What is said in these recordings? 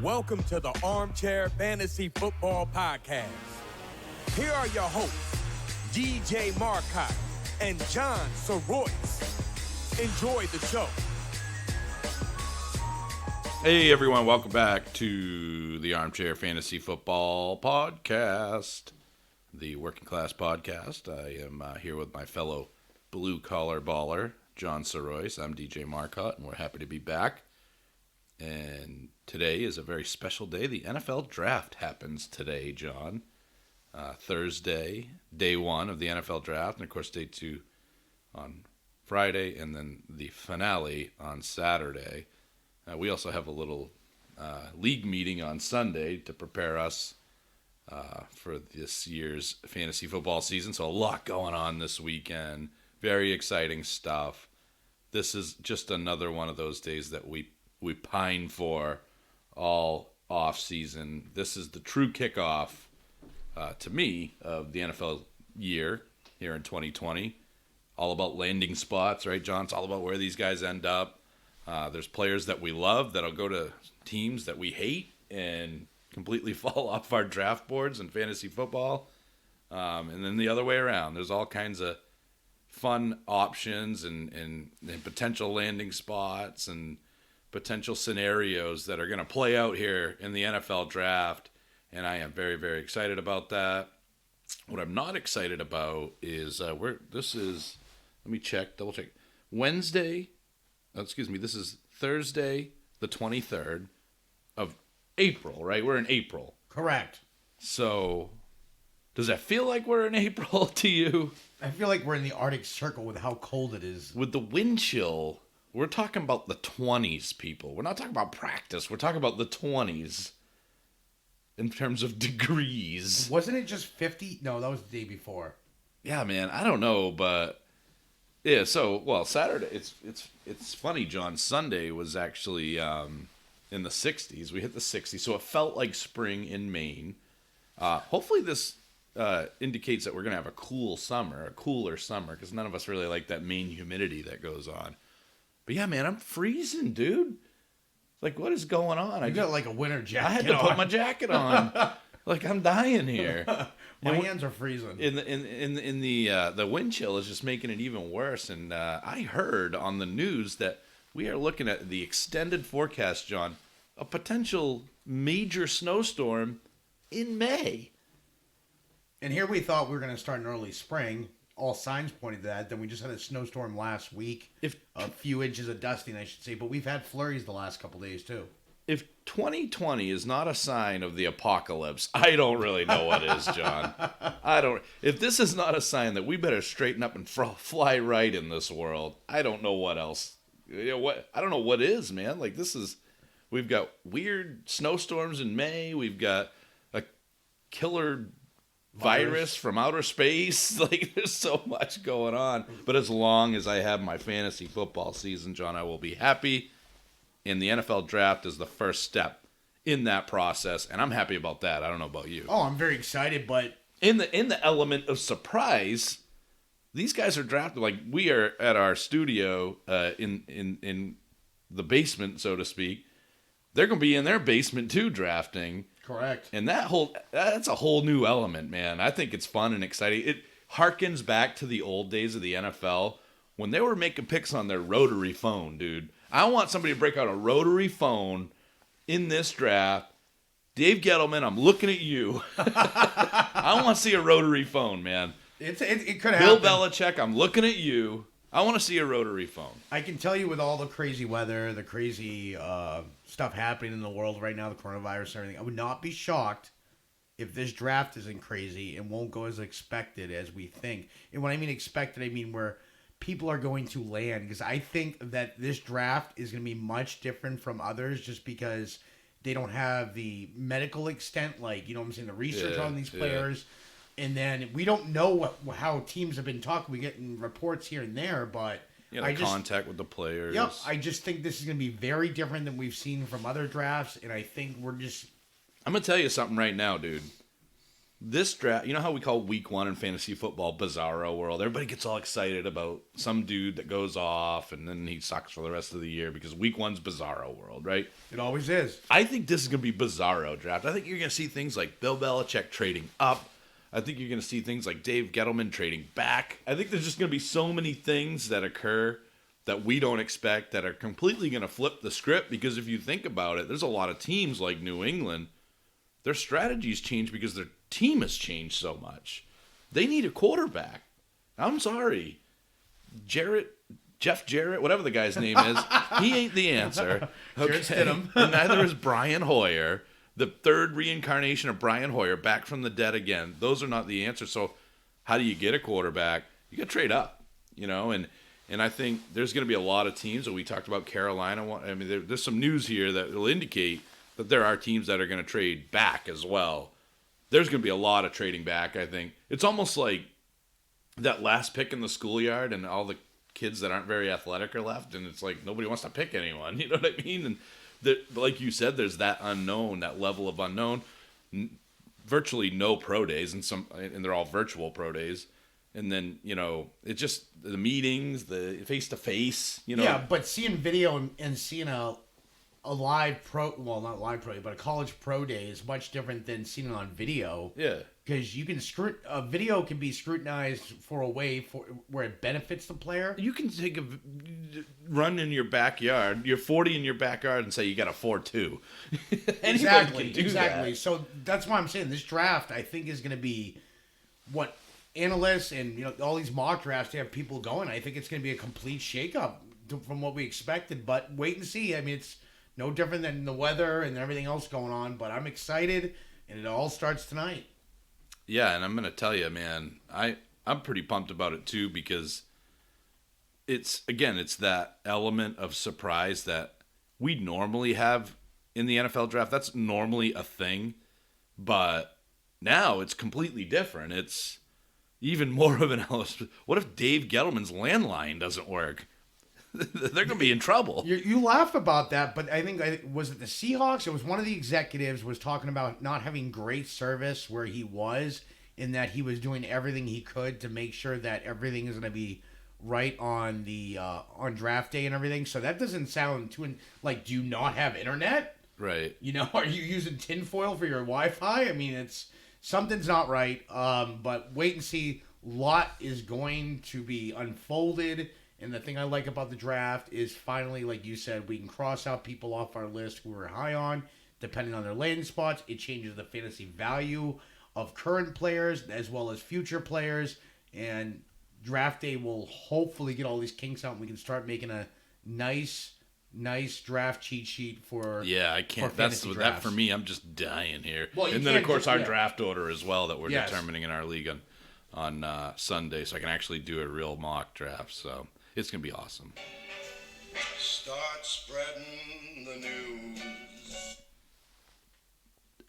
Welcome to the Armchair Fantasy Football Podcast. Here are your hosts, DJ Marcotte and John Soroyce. Enjoy the show. Hey everyone, welcome back to the Armchair Fantasy Football Podcast, the working class podcast. I am here with my fellow blue-collar baller, John Soroyce. I'm DJ Marcotte, and we're happy to be back. And today is a very special day. The NFL Draft happens today, John. Thursday, day one of the NFL Draft, and of course day two on Friday, and then the finale on Saturday. We also have a little league meeting on Sunday to prepare us for this year's fantasy football season. So a lot going on this weekend. Very exciting stuff. This is just another one of those days that we pine for all off season. This is the true kickoff to me of the NFL year here in 2020. All about landing spots, right, John? It's all about where these guys end up. There's players that we love that'll go to teams that we hate and completely fall off our draft boards in fantasy football. And then the other way around. There's all kinds of fun options and potential landing spots and potential scenarios that are going to play out here in the NFL draft. And I am very, very excited about that. What I'm not excited about is double check. This is Thursday, the 23rd of April, right? We're in April. Correct. So, does that feel like we're in April to you? I feel like we're in the Arctic Circle with how cold it is. With the wind chill, we're talking about the 20s, people. We're not talking about practice. We're talking about the 20s in terms of degrees. Wasn't it just 50? No, that was the day before. Yeah, man. I don't know, but yeah. So, well, Saturday. It's funny, John. Sunday was actually in the 60s. We hit the 60s, so it felt like spring in Maine. Hopefully, this indicates that we're gonna have a cooler summer, because none of us really like that Maine humidity that goes on. But yeah, man, I'm freezing, dude. Like, what is going on? You got like a winter jacket. I had to put my jacket on. Like, I'm dying here. My hands are freezing. In the wind chill is just making it even worse. And I heard on the news that we are looking at the extended forecast, John, a potential major snowstorm in May. And here we thought we were going to start in early spring. All signs pointed to that. Then we just had a snowstorm last week. A few inches of dusting, I should say. But we've had flurries the last couple days, too. If 2020 is not a sign of the apocalypse, I don't really know what is, John. If this is not a sign that we better straighten up and fly right in this world, I don't know what else. I don't know what is, man. Like, we've got weird snowstorms in May. We've got a killer virus from outer space. Like, there's so much going on. But as long as I have my fantasy football season, John, I will be happy. And the NFL draft is the first step in that process, and I'm happy about that. I don't know about you. Oh, I'm very excited, but in the element of surprise, these guys are drafted. Like, we are at our studio in the basement, so to speak. They're going to be in their basement too, drafting. Correct. And that's a whole new element, man. I think it's fun and exciting. It harkens back to the old days of the NFL when they were making picks on their rotary phone, dude. I want somebody to break out a rotary phone in this draft. Dave Gettleman, I'm looking at you. I want to see a rotary phone, man. It could happen. Bill Belichick, I'm looking at you. I want to see a rotary phone. I can tell you, with all the crazy weather, the crazy stuff happening in the world right now, the coronavirus and everything, I would not be shocked if this draft isn't crazy and won't go as expected as we think. And when I mean expected, I mean where people are going to land, because I think that this draft is going to be much different from others just because they don't have the medical extent, like, you know what I'm saying, the research on these players. And then we don't know how teams have been talking. We get reports here and there, but contact with the players. Yep, I just think this is going to be very different than we've seen from other drafts, and I think I'm going to tell you something right now, dude. this draft, you know how we call week 1 in fantasy football bizarro world? Everybody gets all excited about some dude that goes off and then he sucks for the rest of the year because week 1's bizarro world, right? It always is. I think this is going to be bizarro draft. I think you're going to see things like Bill Belichick trading up. I think you're going to see things like Dave Gettleman trading back. I think there's just going to be so many things that occur that we don't expect that are completely going to flip the script because if you think about it, there's a lot of teams like New England, their strategies change because their team has changed so much. They need a quarterback. I'm sorry. Jeff Jarrett, whatever the guy's name is, he ain't the answer. Okay? And neither is Brian Hoyer, the third reincarnation of Brian Hoyer, back from the dead again. Those are not the answer. So how do you get a quarterback? You got to trade up, and I think there's going to be a lot of teams that we talked about. Carolina. I mean, there's some news here that will indicate that there are teams that are going to trade back as well. There's going to be a lot of trading back, I think. It's almost like that last pick in the schoolyard and all the kids that aren't very athletic are left, and it's like nobody wants to pick anyone. You know what I mean? And like you said, there's that unknown, that level of unknown. Virtually no pro days, and they're all virtual pro days. And then, it's just the meetings, the face-to-face, Yeah, but seeing video and seeing a live pro, well, not live pro, but a college pro day is much different than seeing it on video. Yeah. Because you can a video can be scrutinized for a way for where it benefits the player. You can take a run in your backyard, you're 40 in your backyard, and say you got a 4.2. Exactly. That. So that's why I'm saying this draft, I think, is going to be what analysts and all these mock drafts, they have people going. I think it's going to be a complete shakeup from what we expected. But wait and see. I mean, it's no different than the weather and everything else going on, but I'm excited, and it all starts tonight. Yeah, and I'm going to tell you, man, I'm pretty pumped about it too because it's that element of surprise that we normally have in the NFL draft. That's normally a thing, but now it's completely different. It's even more of an element. What if Dave Gettleman's landline doesn't work? They're going to be in trouble. You laugh about that, but I think, was it the Seahawks? It was one of the executives was talking about not having great service where he was, in that he was doing everything he could to make sure that everything is going to be right on the on draft day and everything. So that doesn't sound too like, do you not have internet? Right. Are you using tinfoil for your Wi-Fi? I mean, something's not right. But wait and see. Lot is going to be unfolded. And the thing I like about the draft is finally, like you said, we can cross out people off our list who we're high on, depending on their landing spots. It changes the fantasy value of current players as well as future players. And draft day will hopefully get all these kinks out and we can start making a nice draft cheat sheet for I can't. That's that for me. I'm just dying here. Well, and then of course our draft order as well that we're determining in our league on Sunday, so I can actually do a real mock draft. So it's gonna be awesome. Start spreading the news.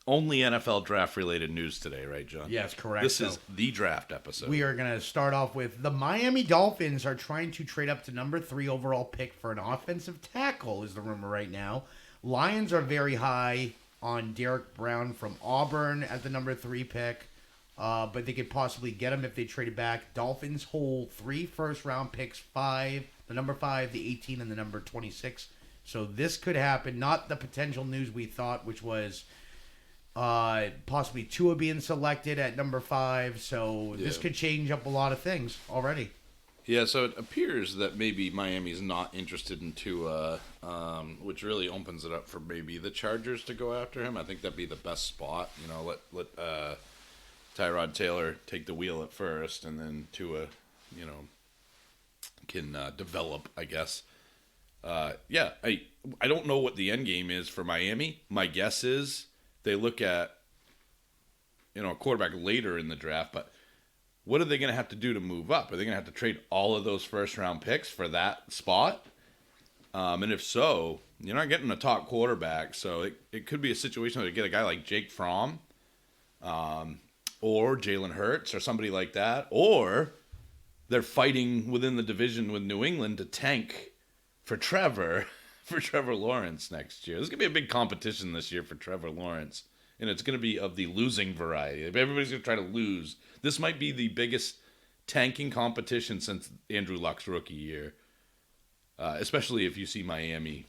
Only NFL draft related news today, right, John? Yes, correct. This is the draft episode. We are going to start off with the Miami Dolphins are trying to trade up to number 3 overall pick for an offensive tackle, is the rumor right now. Lions are very high on Derek Brown from Auburn at the number 3 pick, but they could possibly get him if they traded back. Dolphins hold 3 first-round picks, the number 5, the 18, and the number 26. So this could happen. Not the potential news we thought, which was possibly Tua being selected at number 5. So this could change up a lot of things already. Yeah, so it appears that maybe Miami's not interested in Tua, which really opens it up for maybe the Chargers to go after him. I think that'd be the best spot. Let Tyrod Taylor take the wheel at first, and then Tua, can develop, I guess. I don't know what the end game is for Miami. My guess is they look at, a quarterback later in the draft, but what are they going to have to do to move up? Are they going to have to trade all of those first-round picks for that spot? And if so, you're not getting a top quarterback, so it could be a situation where they get a guy like Jake Fromm or Jalen Hurts or somebody like that, or they're fighting within the division with New England to tank for Trevor Lawrence next year. There's going to be a big competition this year for Trevor Lawrence and it's going to be of the losing variety. If everybody's going to try to lose, this might be the biggest tanking competition since Andrew Luck's rookie year, especially if you see Miami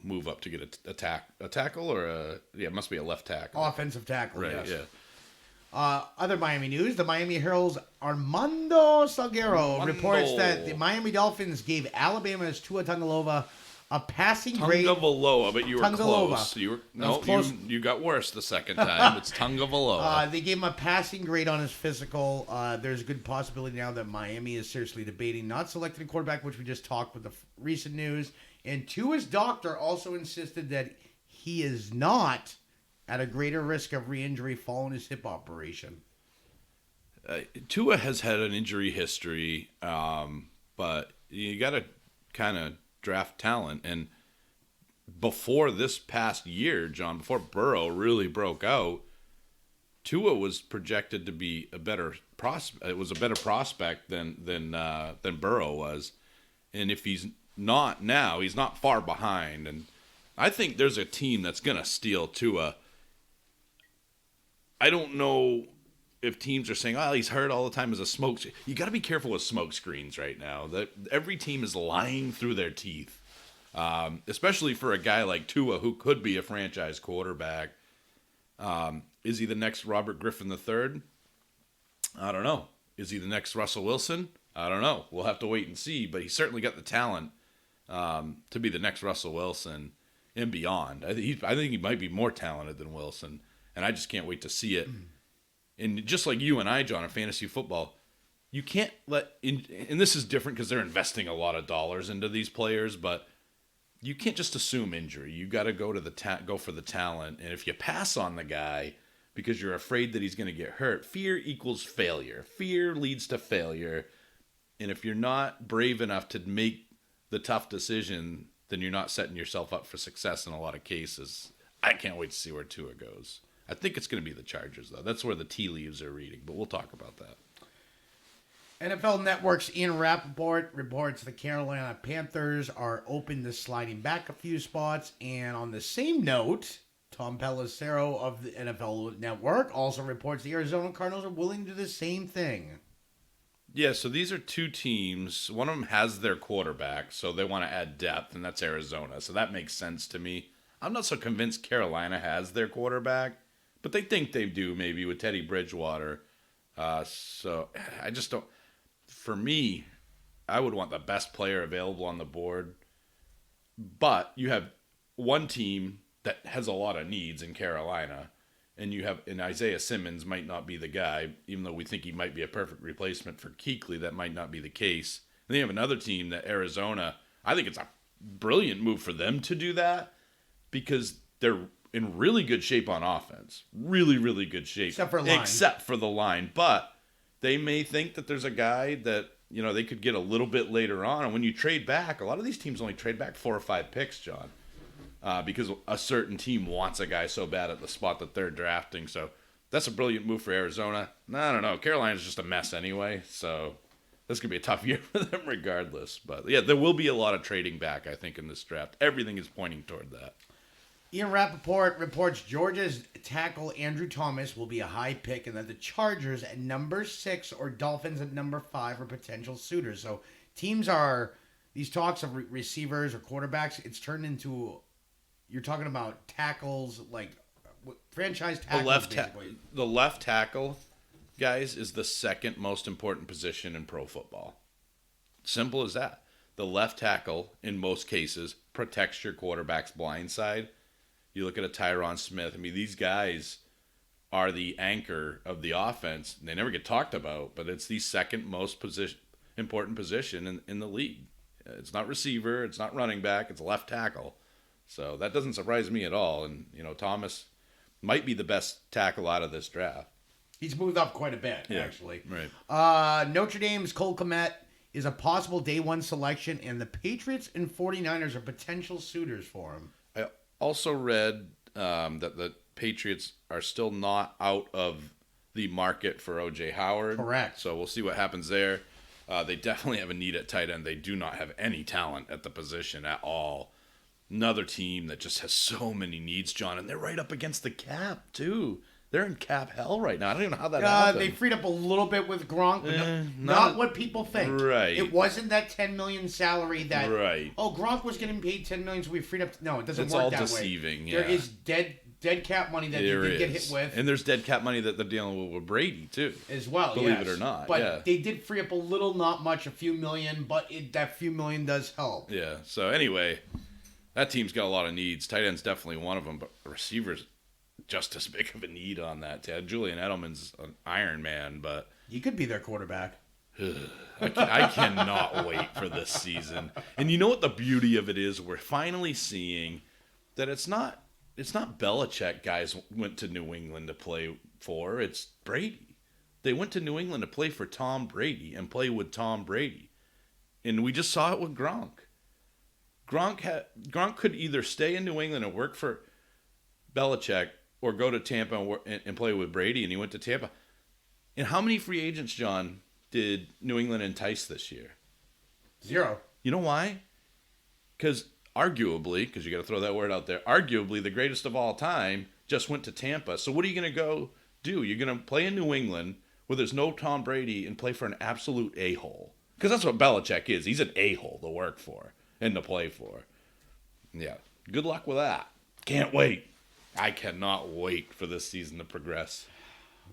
move up to get a tackle or it must be a left tackle. Offensive tackle, Right, yes. yeah. Other Miami news, the Miami Herald's Armando Salguero reports that the Miami Dolphins gave Alabama's Tua Tagovailoa a passing grade. Tungavaloa, but you were Tungavaloa. close. Close. You got worse the second time. It's Tungavaloa. They gave him a passing grade on his physical. There's a good possibility now that Miami is seriously debating not selecting a quarterback, which we just talked with the recent news. And Tua's doctor also insisted that he is not at a greater risk of re-injury following his hip operation. Tua has had an injury history, but you got to kind of draft talent. And before this past year, John, before Burrow really broke out, Tua was projected to be a better prospect. It was a better prospect than Burrow was. And if he's not now, he's not far behind. And I think there's a team that's going to steal Tua. I don't know if teams are saying, "Oh, he's hurt all the time" as a smoke. You got to be careful with smoke screens right now. That every team is lying through their teeth, especially for a guy like Tua who could be a franchise quarterback. Is he the next Robert Griffin III? I don't know. Is he the next Russell Wilson? I don't know. We'll have to wait and see. But he's certainly got the talent to be the next Russell Wilson and beyond. I think he might be more talented than Wilson. And I just can't wait to see it. And just like you and I, John, in fantasy football, you can't and this is different because they're investing a lot of dollars into these players, but you can't just assume injury. You got to go to go for the talent. And if you pass on the guy because you're afraid that he's going to get hurt, fear equals failure. Fear leads to failure. And if you're not brave enough to make the tough decision, then you're not setting yourself up for success in a lot of cases. I can't wait to see where Tua goes. I think it's going to be the Chargers, though. That's where the tea leaves are reading, but we'll talk about that. NFL Network's Ian Rappaport reports the Carolina Panthers are open to sliding back a few spots. And on the same note, Tom Pelissero of the NFL Network also reports the Arizona Cardinals are willing to do the same thing. Yeah, so these are two teams. One of them has their quarterback, so they want to add depth, and that's Arizona. So that makes sense to me. I'm not so convinced Carolina has their quarterback, but they think they do maybe with Teddy Bridgewater. So I just don't. For me, I would want the best player available on the board. But you have one team that has a lot of needs in Carolina, and Isaiah Simmons might not be the guy, even though we think he might be a perfect replacement for Kuechly. That might not be the case. And then you have another team that Arizona. I think it's a brilliant move for them to do that because they're in really good shape on offense. Really, really good shape. Except for the line. But they may think that there's a guy that, they could get a little bit later on. And when you trade back, a lot of these teams only trade back 4 or 5 picks, John. Because a certain team wants a guy so bad at the spot that they're drafting. So that's a brilliant move for Arizona. I don't know. Carolina's just a mess anyway. So this could be a tough year for them regardless. But yeah, there will be a lot of trading back, I think, in this draft. Everything is pointing toward that. Ian Rappaport reports Georgia's tackle Andrew Thomas will be a high pick and that the Chargers at number 6 or Dolphins at number 5 are potential suitors. So these talks of receivers or quarterbacks, it's turned into, you're talking about tackles, like franchise tackles, basically. The left tackle, guys, is the second most important position in pro football. Simple as that. The left tackle, in most cases, protects your quarterback's blind side. You look at a Tyron Smith. I mean, these guys are the anchor of the offense. They never get talked about, but it's the second most important position in the league. It's not receiver. It's not running back. It's left tackle. So that doesn't surprise me at all. And, Thomas might be the best tackle out of this draft. He's moved up quite a bit, actually. Right. Notre Dame's Cole Kmet is a possible day 1 selection, and the Patriots and 49ers are potential suitors for him. I also read that the Patriots are still not out of the market for O.J. Howard. Correct. So we'll see what happens there. They definitely have a need at tight end. They do not have any talent at the position at all. Another team that just has so many needs, John, and they're right up against the cap too. They're in cap hell right now. I don't even know how that happened. They freed up a little bit with Gronk, but not what people think. Right. It wasn't that $10 million salary that. Right. Oh, Gronk was getting paid $10 million, so we freed up. No, it doesn't It's work all that way. deceiving. Yeah. There is dead cap money that There they did get is. hit with, And there's dead cap money that they're dealing with Brady too. as well. Believe yes. it or not. But yeah. they did free up a little, not much, a few million, but that few million does help. Yeah. So anyway, that team's got a lot of needs. Tight end's definitely one of them, but receivers just as big of a need on that. Julian Edelman's an Iron Man, but You could be their quarterback. I cannot wait for this season. And you know what the beauty of it is? We're finally seeing that it's not Belichick guys went to New England to play for. It's Brady. They went to New England to play for Tom Brady and play with Tom Brady. And we just saw it with Gronk. Gronk could either stay in New England and work for Belichick or go to Tampa and play with Brady, and he went to Tampa. And how many free agents, John, did New England entice this year? 0. You know why? Because arguably, because you got to throw that word out there, arguably the greatest of all time just went to Tampa. So what are you going to go do? You're going to play in New England where there's no Tom Brady and play for an absolute a-hole. Because that's what Belichick is. He's an a-hole to work for and to play for. Yeah. Good luck with that. Can't wait. I cannot wait for this season to progress.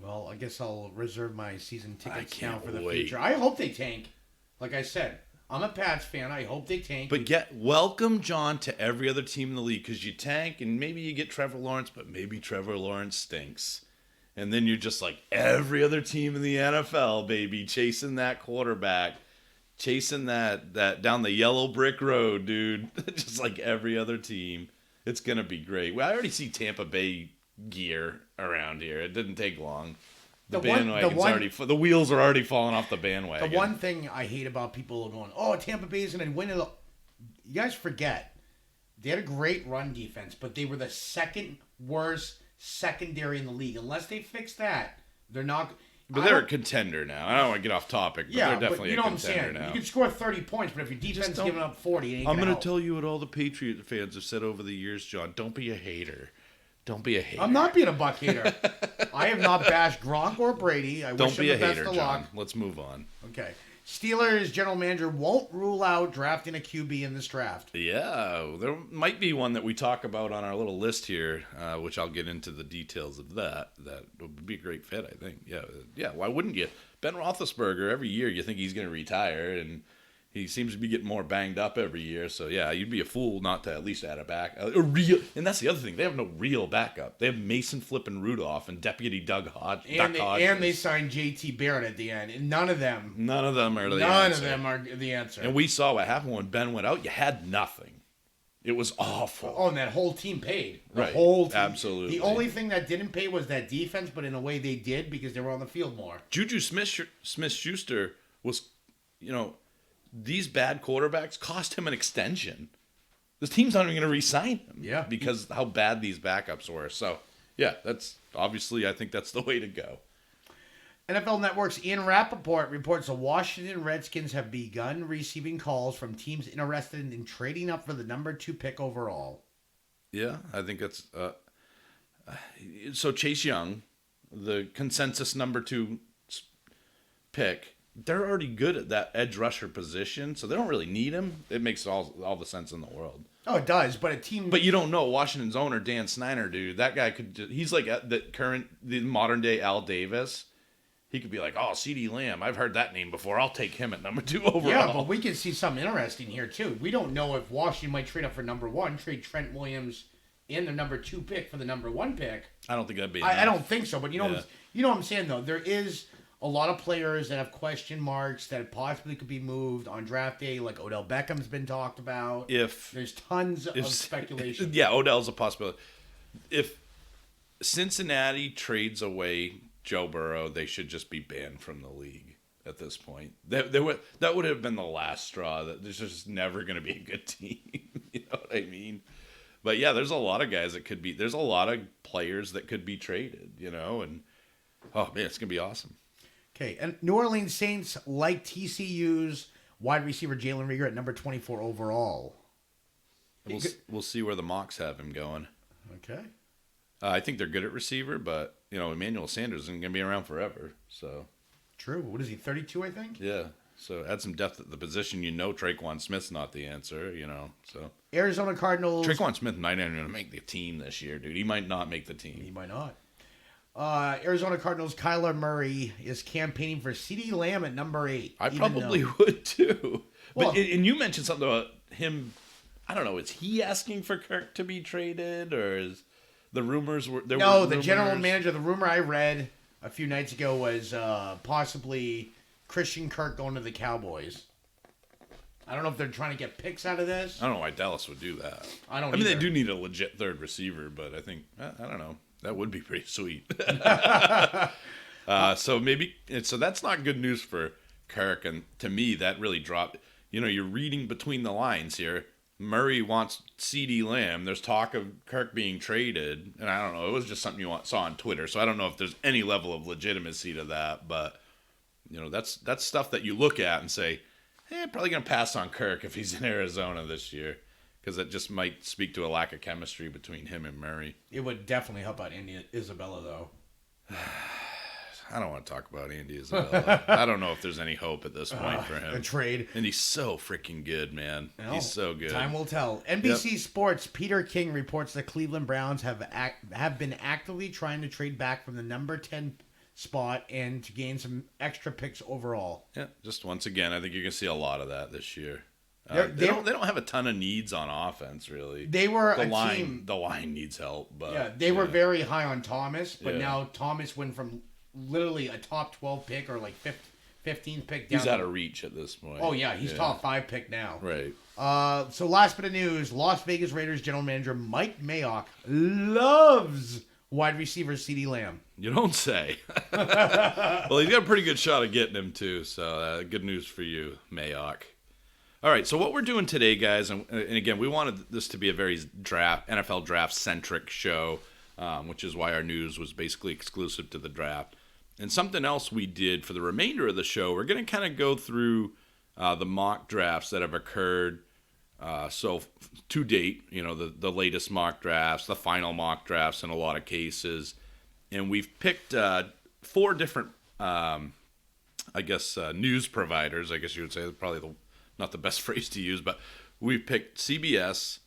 Well, I guess I'll reserve my season tickets now for the wait. future. I hope they tank. Like I said, I'm a Pats fan. I hope they tank. But welcome, John, to every other team in the league, because you tank and maybe you get Trevor Lawrence, but maybe Trevor Lawrence stinks. And then you're just like every other team in the NFL, baby, chasing that quarterback, chasing that down the yellow brick road, dude. Just like every other team. It's going to be great. Well, I already see Tampa Bay gear around here. It didn't take long. The wheels are already falling off the bandwagon. The one thing I hate about people going, oh, Tampa Bay is going to win it. You guys forget, they had a great run defense, but they were the second worst secondary in the league. Unless they fix that, they're not. But they're a contender now. I don't want to get off topic, but they're definitely you know a contender what I'm saying? now. You can score 30 points, but if your defense is giving up 40, it ain't I'm going to tell you what all the Patriot fans have said over the years, John. Don't be a hater. Don't be a hater. I'm not being a Buck hater. I have not bashed Gronk or Brady. I Don't wish be them a the best hater, of John. luck. Let's move on. Okay. Steelers general manager won't rule out drafting a QB in this draft. Yeah, there might be one that we talk about on our little list here, which I'll get into the details of that. That would be a great fit, I think. Yeah. Why wouldn't you? Ben Roethlisberger, every year you think he's going to retire, and he seems to be getting more banged up every year. So, yeah, you'd be a fool not to at least add a real. And that's the other thing. They have no real backup. They have Mason Flippin' Rudolph and Deputy Doug Hodges. And they signed J.T. Barrett at the end. And none of them are the answer. None of them are the answer. And we saw what happened when Ben went out. You had nothing. It was awful. Oh, and that whole team paid. The Right. whole team. Absolutely. The only thing that didn't pay was that defense, but in a way they did because they were on the field more. Juju Smith-Schuster was, these bad quarterbacks cost him an extension. This team's not even going to re-sign him. Yeah. Because how bad these backups were. So, yeah, that's obviously, I think that's the way to go. NFL Network's Ian Rappaport reports the Washington Redskins have begun receiving calls from teams interested in trading up for the number 2 pick overall. Yeah, I think that's... so Chase Young, the consensus number 2 pick, they're already good at that edge rusher position, so they don't really need him. It makes all the sense in the world. Oh, it does, but a team... But you don't know. Washington's owner, Dan Snyder, dude, that guy he's like the modern-day Al Davis. He could be like, oh, C.D. Lamb, I've heard that name before. I'll take him at number 2 overall. Yeah, but we can see something interesting here, too. We don't know if Washington might trade up for number 1, trade Trent Williams in the number 2 pick for the number 1 pick. I don't think that'd be I don't think so, but you know what I'm saying, though? There is a lot of players that have question marks that possibly could be moved on draft day, like Odell Beckham's been talked about. There's tons of speculation. Yeah, Odell's a possibility. If Cincinnati trades away Joe Burrow, they should just be banned from the league at this point. That would have been the last straw. That there's just never going to be a good team. You know what I mean? But yeah, there's a lot of guys that could be. There's a lot of players that could be traded. And oh man, it's gonna be awesome. Okay, and New Orleans Saints like TCU's wide receiver Jalen Reagor at number 24 overall. We'll see where the mocks have him going. Okay. I think they're good at receiver, but Emmanuel Sanders isn't going to be around forever. So True. What is he? 32, I think. yeah. So add some depth at the position. Traquan Smith's not the answer. So Arizona Cardinals. Traquan Smith might not even make the team this year, dude. He might not make the He team. might not. Arizona Cardinals. Kyler Murray is campaigning for CeeDee Lamb at number 8. I probably would too. Well- But and you mentioned something about him. I don't know. Is he asking for Kirk to be traded, or is the rumors were there? No, were the rumors? general manager. The rumor I read a few nights ago was possibly Christian Kirk going to the Cowboys. I don't know if they're trying to get picks out of this. I don't know why Dallas would do that. I don't. I mean, either. they do need a legit third receiver, but I think I don't know. That would be pretty sweet. So that's not good news for Kirk, and to me, that really dropped. You're reading between the lines here. Murray wants CeeDee Lamb. There's talk of Kirk being traded, and I don't know. It was just something you saw on Twitter, so I don't know if there's any level of legitimacy to that. But that's stuff that you look at and say, probably gonna pass on Kirk if he's in Arizona this year, because that just might speak to a lack of chemistry between him and Murray. It would definitely help out Andy Isabella, though. I don't want to talk about Andy Isabella. I don't know if there's any hope at this point for him. The trade. And he's so freaking good, man. He's so good. Time will tell. NBC Sports, Peter King reports the Cleveland Browns have been actively trying to trade back from the number 10 spot and to gain some extra picks overall. Yeah, just once again, I think you're going to see a lot of that this year. They don't have a ton of needs on offense, really. They were the a line, team. The line needs help, but Yeah, they were very high on Thomas, but Yeah. now Thomas went from literally a top 12 pick or like 15th pick down. He's out of reach at this point. Oh yeah, he's top 5 pick now. Right. So last bit of news: Las Vegas Raiders general manager Mike Mayock loves wide receiver CeeDee Lamb. You don't say. Well, he's got a pretty good shot of getting him too. So good news for you, Mayock. All right, so what we're doing today, guys, and again, we wanted this to be a very NFL draft-centric show, which is why our news was basically exclusive to the draft. And something else we did for the remainder of the show, we're going to kind of go through the mock drafts that have occurred to date, the latest mock drafts, the final mock drafts in a lot of cases. And we've picked 4 different, news providers, I guess you would say, probably not the best phrase to use, but we've picked CBS,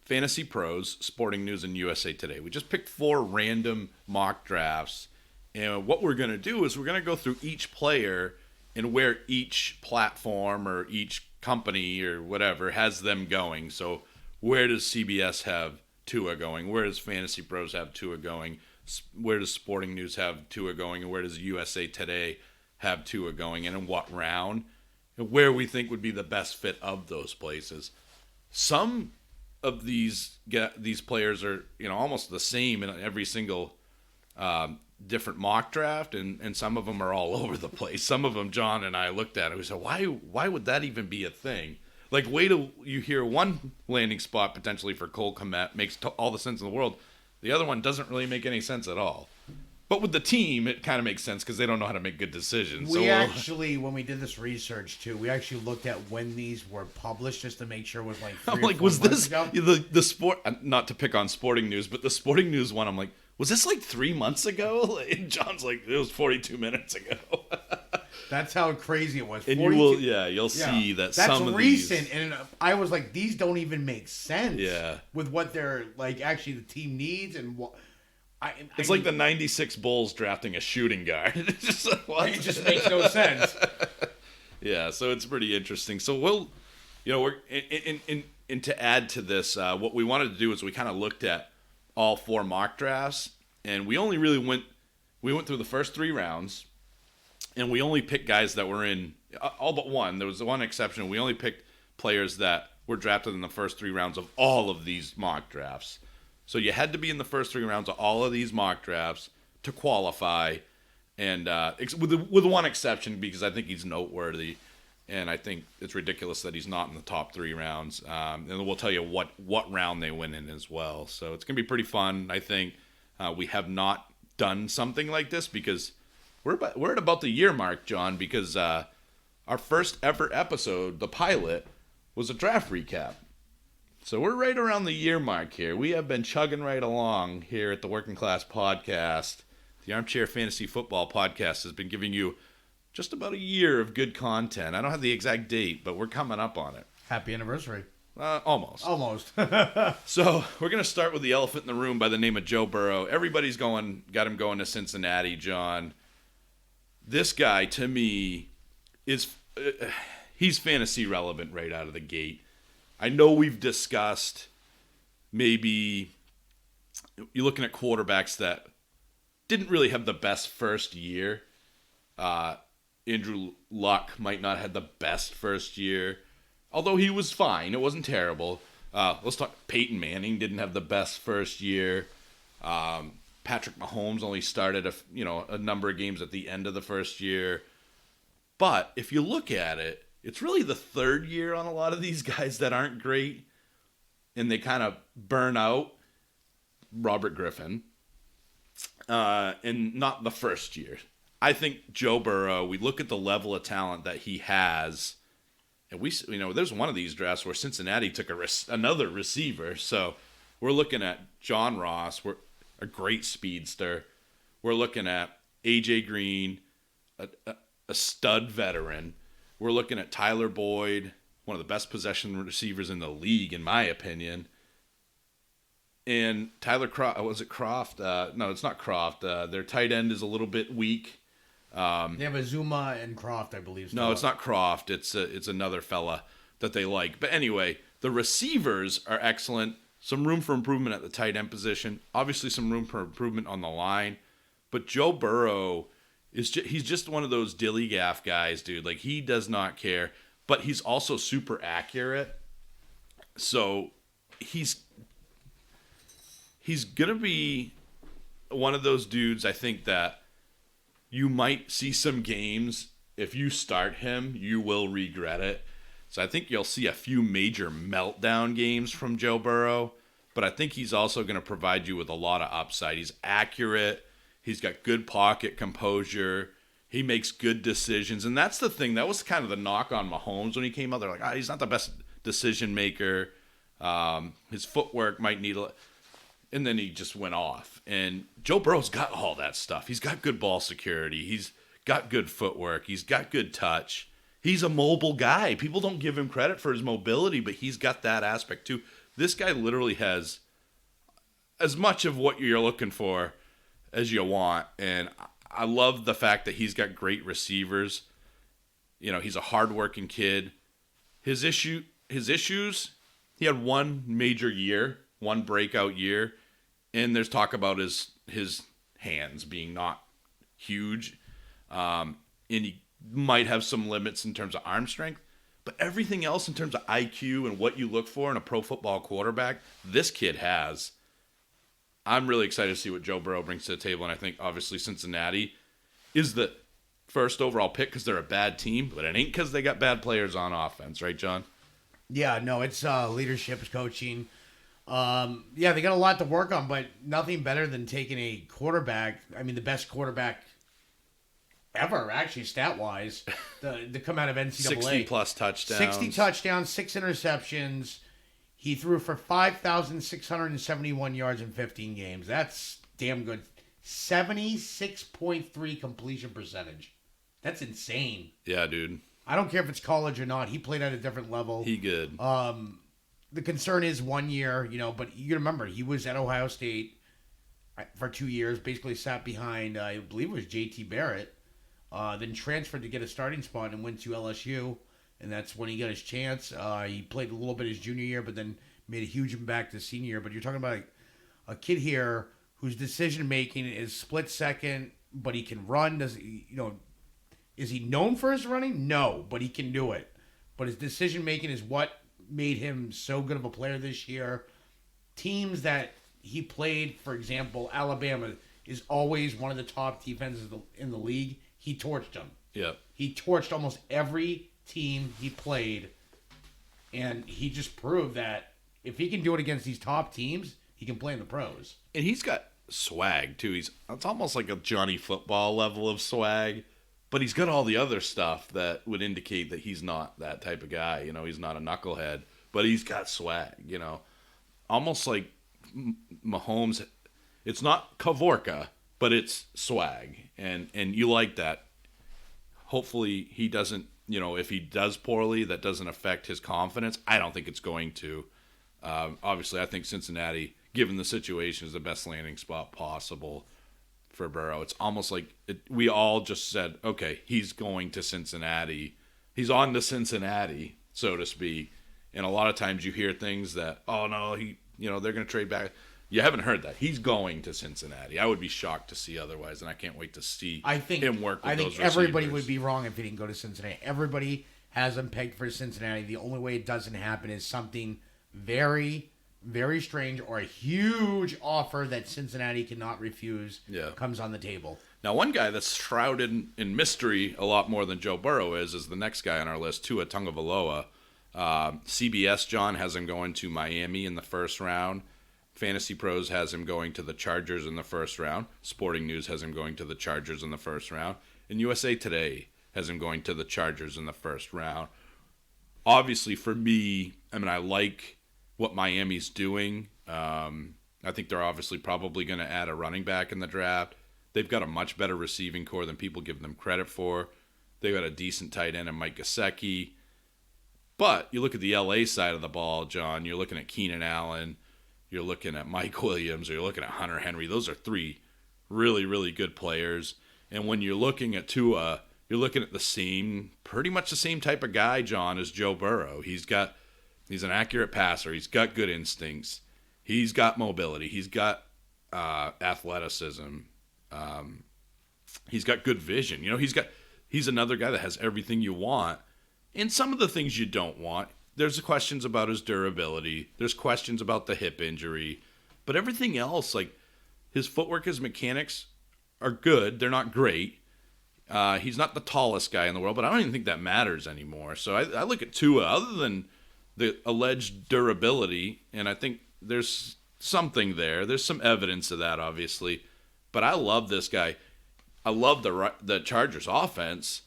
Fantasy Pros, Sporting News, and USA Today. We just picked 4 random mock drafts, and what we're going to do is we're going to go through each player and where each platform or each company or whatever has them going. So where does CBS have Tua going? Where does Fantasy Pros have Tua going? Where does Sporting News have Tua going? And where does USA Today have Tua going? And in what round? Where we think would be the best fit of those places. Some of these players are almost the same in every single different mock draft, and some of them are all over the place. Some of them, John and I looked at it. We said, why would that even be a thing? Like, wait till you hear one landing spot potentially for Cole Kmet makes all the sense in the world. The other one doesn't really make any sense at all. But with the team, it kind of makes sense because they don't know how to make good decisions. We actually, when we did this research too, we actually looked at when these were published just to make sure it was like 3 I'm or like, 4 was months this ago. the sport? Not to pick on Sporting News, but the Sporting News one, I'm like, was this like 3 months ago? And John's like, it was 42 minutes ago. That's how crazy it was. And 42 you'll see that that's some of recent, these, and I was like, these don't even make sense. Yeah. With what they're like, actually, the team needs and what. It's like the '96 Bulls drafting a shooting guard. It's just like, what? It just makes no sense. Yeah, so it's pretty interesting. So we're and to add to this, what we wanted to do is we kind of looked at all 4 mock drafts, and we only really went through the first 3 rounds, and we only picked guys that were in all but one. There was one exception. We only picked players that were drafted in the first 3 rounds of all of these mock drafts. So you had to be in the first 3 rounds of all of these mock drafts to qualify, and with one exception, because I think he's noteworthy, and I think it's ridiculous that he's not in the top 3 rounds. And we'll tell you what round they went in as well. So it's gonna be pretty fun. I think we have not done something like this because we're at about the year mark, John, because our first ever episode, the pilot, was a draft recap. So we're right around the year mark here. We have been chugging right along here at the Working Class Podcast. The Armchair Fantasy Football Podcast has been giving you just about a year of good content. I don't have the exact date, but we're coming up on it. Happy anniversary. Almost. So we're going to start with the elephant in the room by the name of Joe Burrow. Everybody's got him going to Cincinnati, John. This guy, to me, he's fantasy relevant right out of the gate. I know we've discussed maybe you're looking at quarterbacks that didn't really have the best first year. Andrew Luck might not have the best first year, although he was fine. It wasn't terrible. Let's talk. Peyton Manning didn't have the best first year. Patrick Mahomes only started a number of games at the end of the first year. But if you look at it, it's really the third year on a lot of these guys that aren't great, and they kind of burn out. Robert Griffin, and not the first year. I think Joe Burrow, we look at the level of talent that he has, and there's one of these drafts where Cincinnati took another receiver. So we're looking at John Ross, a great speedster. We're looking at A.J. Green, a stud veteran. We're looking at Tyler Boyd, one of the best possession receivers in the league, in my opinion. And Tyler Croft, was it Croft? No, it's not Croft. Their tight end is a little bit weak. They have Azuma and Croft, I believe. No, it's not Croft. It's another fella that they like. But anyway, the receivers are excellent. Some room for improvement at the tight end position. Obviously, some room for improvement on the line. But Joe Burrow he's just one of those dilly gaff guys, dude. Like, he does not care. But he's also super accurate. So he's going to be one of those dudes, I think, that you might see some games. If you start him, you will regret it. So I think you'll see a few major meltdown games from Joe Burrow. But I think he's also going to provide you with a lot of upside. He's accurate. He's got good pocket composure. He makes good decisions. And that's the thing. That was kind of the knock on Mahomes when he came out. They're like, he's not the best decision maker. His footwork might need a... And then he just went off. And Joe Burrow's got all that stuff. He's got good ball security. He's got good footwork. He's got good touch. He's a mobile guy. People don't give him credit for his mobility, but he's got that aspect too. This guy literally has as much of what you're looking for as you want. And I love the fact that he's got great receivers. He's a hardworking kid. His issues, he had one major year, one breakout year, and there's talk about his hands being not huge, and he might have some limits in terms of arm strength, but everything else in terms of IQ and what you look for in a pro football quarterback, this kid has. I'm really excited to see what Joe Burrow brings to the table, and I think obviously Cincinnati is the first overall pick because they're a bad team, but it ain't because they got bad players on offense, right, John? Yeah, no, it's leadership, coaching. Yeah, they got a lot to work on, but nothing better than taking a quarterback. I mean, the best quarterback ever, actually, stat-wise, to come out of NCAA. 60-plus touchdowns. 60 touchdowns, 6 interceptions. He threw for 5,671 yards in 15 games. That's damn good. 76.3 completion percentage. That's insane. Yeah, dude. I don't care if it's college or not. He played at a different level. He good. The concern is 1 year, but you remember, he was at Ohio State for 2 years, basically sat behind, I believe it was J.T. Barrett, then transferred to get a starting spot and went to LSU, and that's when he got his chance. He played a little bit his junior year, but then made a huge impact his senior year. But you're talking about a kid here whose decision-making is split second, but he can run. Is he known for his running? No, but he can do it. But his decision-making is what made him so good of a player this year. Teams that he played, for example, Alabama is always one of the top defenses in the league. He torched them. Yeah. He torched almost every team he played, and he just proved that if he can do it against these top teams, he can play in the pros. And he's got swag, too. It's almost like a Johnny Football level of swag. But he's got all the other stuff that would indicate that he's not that type of guy. He's not a knucklehead. but he's got swag, almost like Mahomes. It's not Kavorka, but it's swag, and you like that. Hopefully he doesn't, if he does poorly, that doesn't affect his confidence. I don't think it's going to. Obviously, I think Cincinnati, given the situation, is the best landing spot possible for Burrow. It's almost like we all just said, okay, he's going to Cincinnati. He's on to Cincinnati, so to speak. And a lot of times you hear things that, oh no, they're going to trade back. You haven't heard that. He's going to Cincinnati. I would be shocked to see otherwise, and I can't wait to see him work with those receivers. Everybody would be wrong if he didn't go to Cincinnati. Everybody has him pegged for Cincinnati. The only way it doesn't happen is something very, very strange or a huge offer that Cincinnati cannot refuse comes on the table. Now, one guy that's shrouded in mystery a lot more than Joe Burrow is the next guy on our list, Tua Tagovailoa. CBS, John, has him going to Miami in the first round. Fantasy Pros has him going to the Chargers in the first round. Sporting News has him going to the Chargers in the first round. And USA Today has him going to the Chargers in the first round. Obviously, for me, I like what Miami's doing. I think they're obviously probably going to add a running back in the draft. They've got a much better receiving core than people give them credit for. They've got a decent tight end in Mike Gesicki. But you look at the LA side of the ball, John, you're looking at Keenan Allen, you're looking at Mike Williams, or you're looking at Hunter Henry. Those are three really, really good players. And when you're looking at Tua, you're looking at pretty much the same type of guy, John, as Joe Burrow. He's an accurate passer. He's got good instincts. He's got mobility. He's got athleticism. He's got good vision. He's another guy that has everything you want. And some of the things you don't want. There's questions about his durability. There's questions about the hip injury. But everything else, like his footwork, his mechanics are good. They're not great. He's not the tallest guy in the world, but I don't even think that matters anymore. So I look at Tua, other than the alleged durability, and I think there's something there. There's some evidence of that, obviously. But I love this guy. I love the Chargers offense.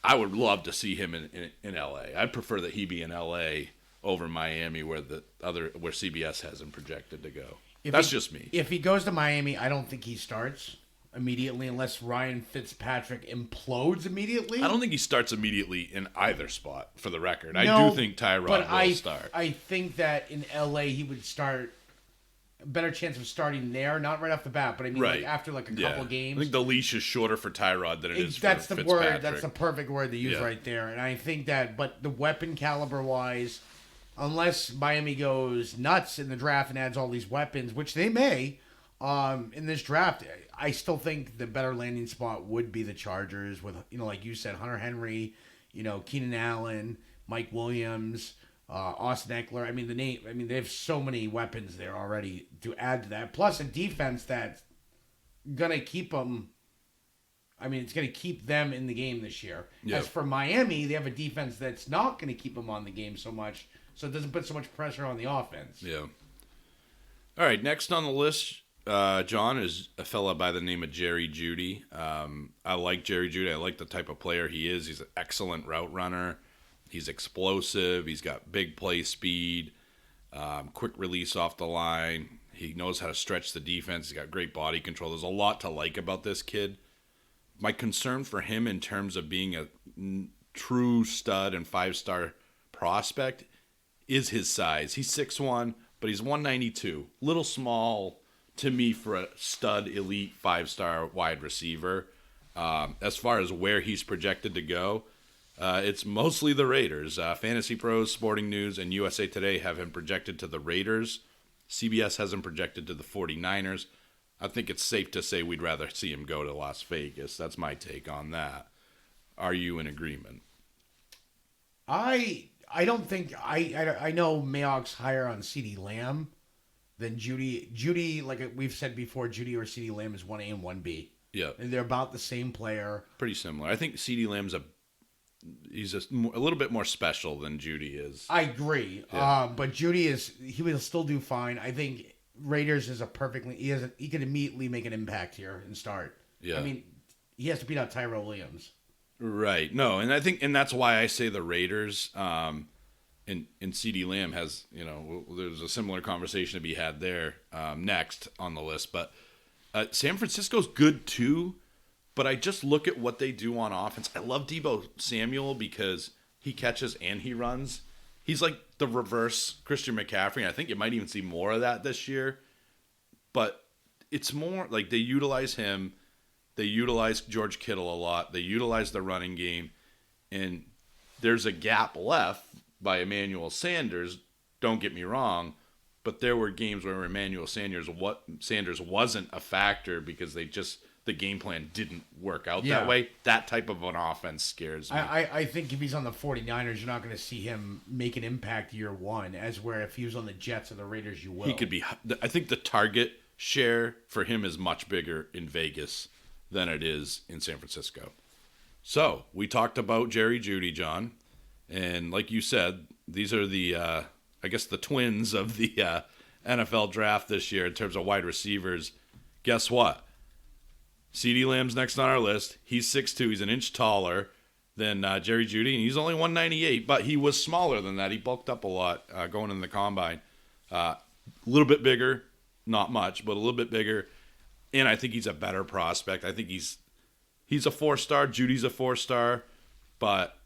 I would love to see him in L.A. I'd prefer that he be in L.A. over Miami, where CBS has him projected to go. That's just me. If he goes to Miami, I don't think he starts immediately unless Ryan Fitzpatrick implodes immediately. I don't think he starts immediately in either spot, for the record. I do think Tyrod will start. I think that in L.A. he would start. A better chance of starting there, not right off the bat, but like after a couple games. I think the leash is shorter for Tyrod than it is for That's the Fitzpatrick. word. That's the perfect word to use right there. And I think that, but the weapon caliber wise, unless Miami goes nuts in the draft and adds all these weapons, which they may, in this draft, I still think the better landing spot would be the Chargers with, like you said, Hunter Henry, Keenan Allen, Mike Williams, Austin Eckler. They have so many weapons there already to add to that. Plus a defense that's gonna keep them. It's gonna keep them in the game this year. Yep. As for Miami, they have a defense that's not gonna keep them on the game so much, so it doesn't put so much pressure on the offense. Yeah. All right, next on the list, John, is a fella by the name of Jerry Jeudy. I like Jerry Jeudy. I like the type of player he is. He's an excellent route runner. He's explosive. He's got big play speed, quick release off the line. He knows how to stretch the defense. He's got great body control. There's a lot to like about this kid. My concern for him in terms of being a true stud and 5-star prospect is his size. He's 6'1", but he's 192. Little small to me for a stud elite 5-star wide receiver. As far as where he's projected to go, it's mostly the Raiders. Fantasy Pros, Sporting News, and USA Today have him projected to the Raiders. CBS has him projected to the 49ers. I think it's safe to say we'd rather see him go to Las Vegas. That's my take on that. Are you in agreement? I don't think I know Mayock's higher on CeeDee Lamb than Jeudy. Jeudy, like we've said before, Jeudy or CeeDee Lamb is 1A and 1B. Yeah, and they're about the same player. Pretty similar. I think CeeDee Lamb's he's a little bit more special than Jeudy is. I agree. Yeah. But Jeudy he will still do fine. I think Raiders is he can immediately make an impact here and start. Yeah. He has to beat out Tyrell Williams. Right. No, and I think that's why I say the Raiders. And CeeDee Lamb has, there's a similar conversation to be had there next on the list. But San Francisco's good too. But I just look at what they do on offense. I love Deebo Samuel because he catches and he runs. He's like the reverse Christian McCaffrey. And I think you might even see more of that this year. But it's more like they utilize him. They utilize George Kittle a lot. They utilize the running game. And there's a gap left by Emmanuel Sanders. Don't get me wrong. But there were games where Emmanuel Sanders wasn't a factor because the game plan didn't work out that way. That type of an offense scares me. I think if he's on the 49ers, you're not going to see him make an impact year one, as where if he was on the Jets or the Raiders, you will. He could be. I think the target share for him is much bigger in Vegas than it is in San Francisco. So we talked about Jerry Jeudy, John, and like you said, these are the I guess the twins of the NFL draft this year in terms of wide receivers. Guess what? CeeDee Lamb's next on our list. He's 6'2". He's an inch taller than Jerry Jeudy, and he's only 198, but he was smaller than that. He bulked up a lot going in the combine. A little bit bigger, not much, but a little bit bigger. And I think he's a better prospect. I think he's a 4-star. Judy's a 4-star, but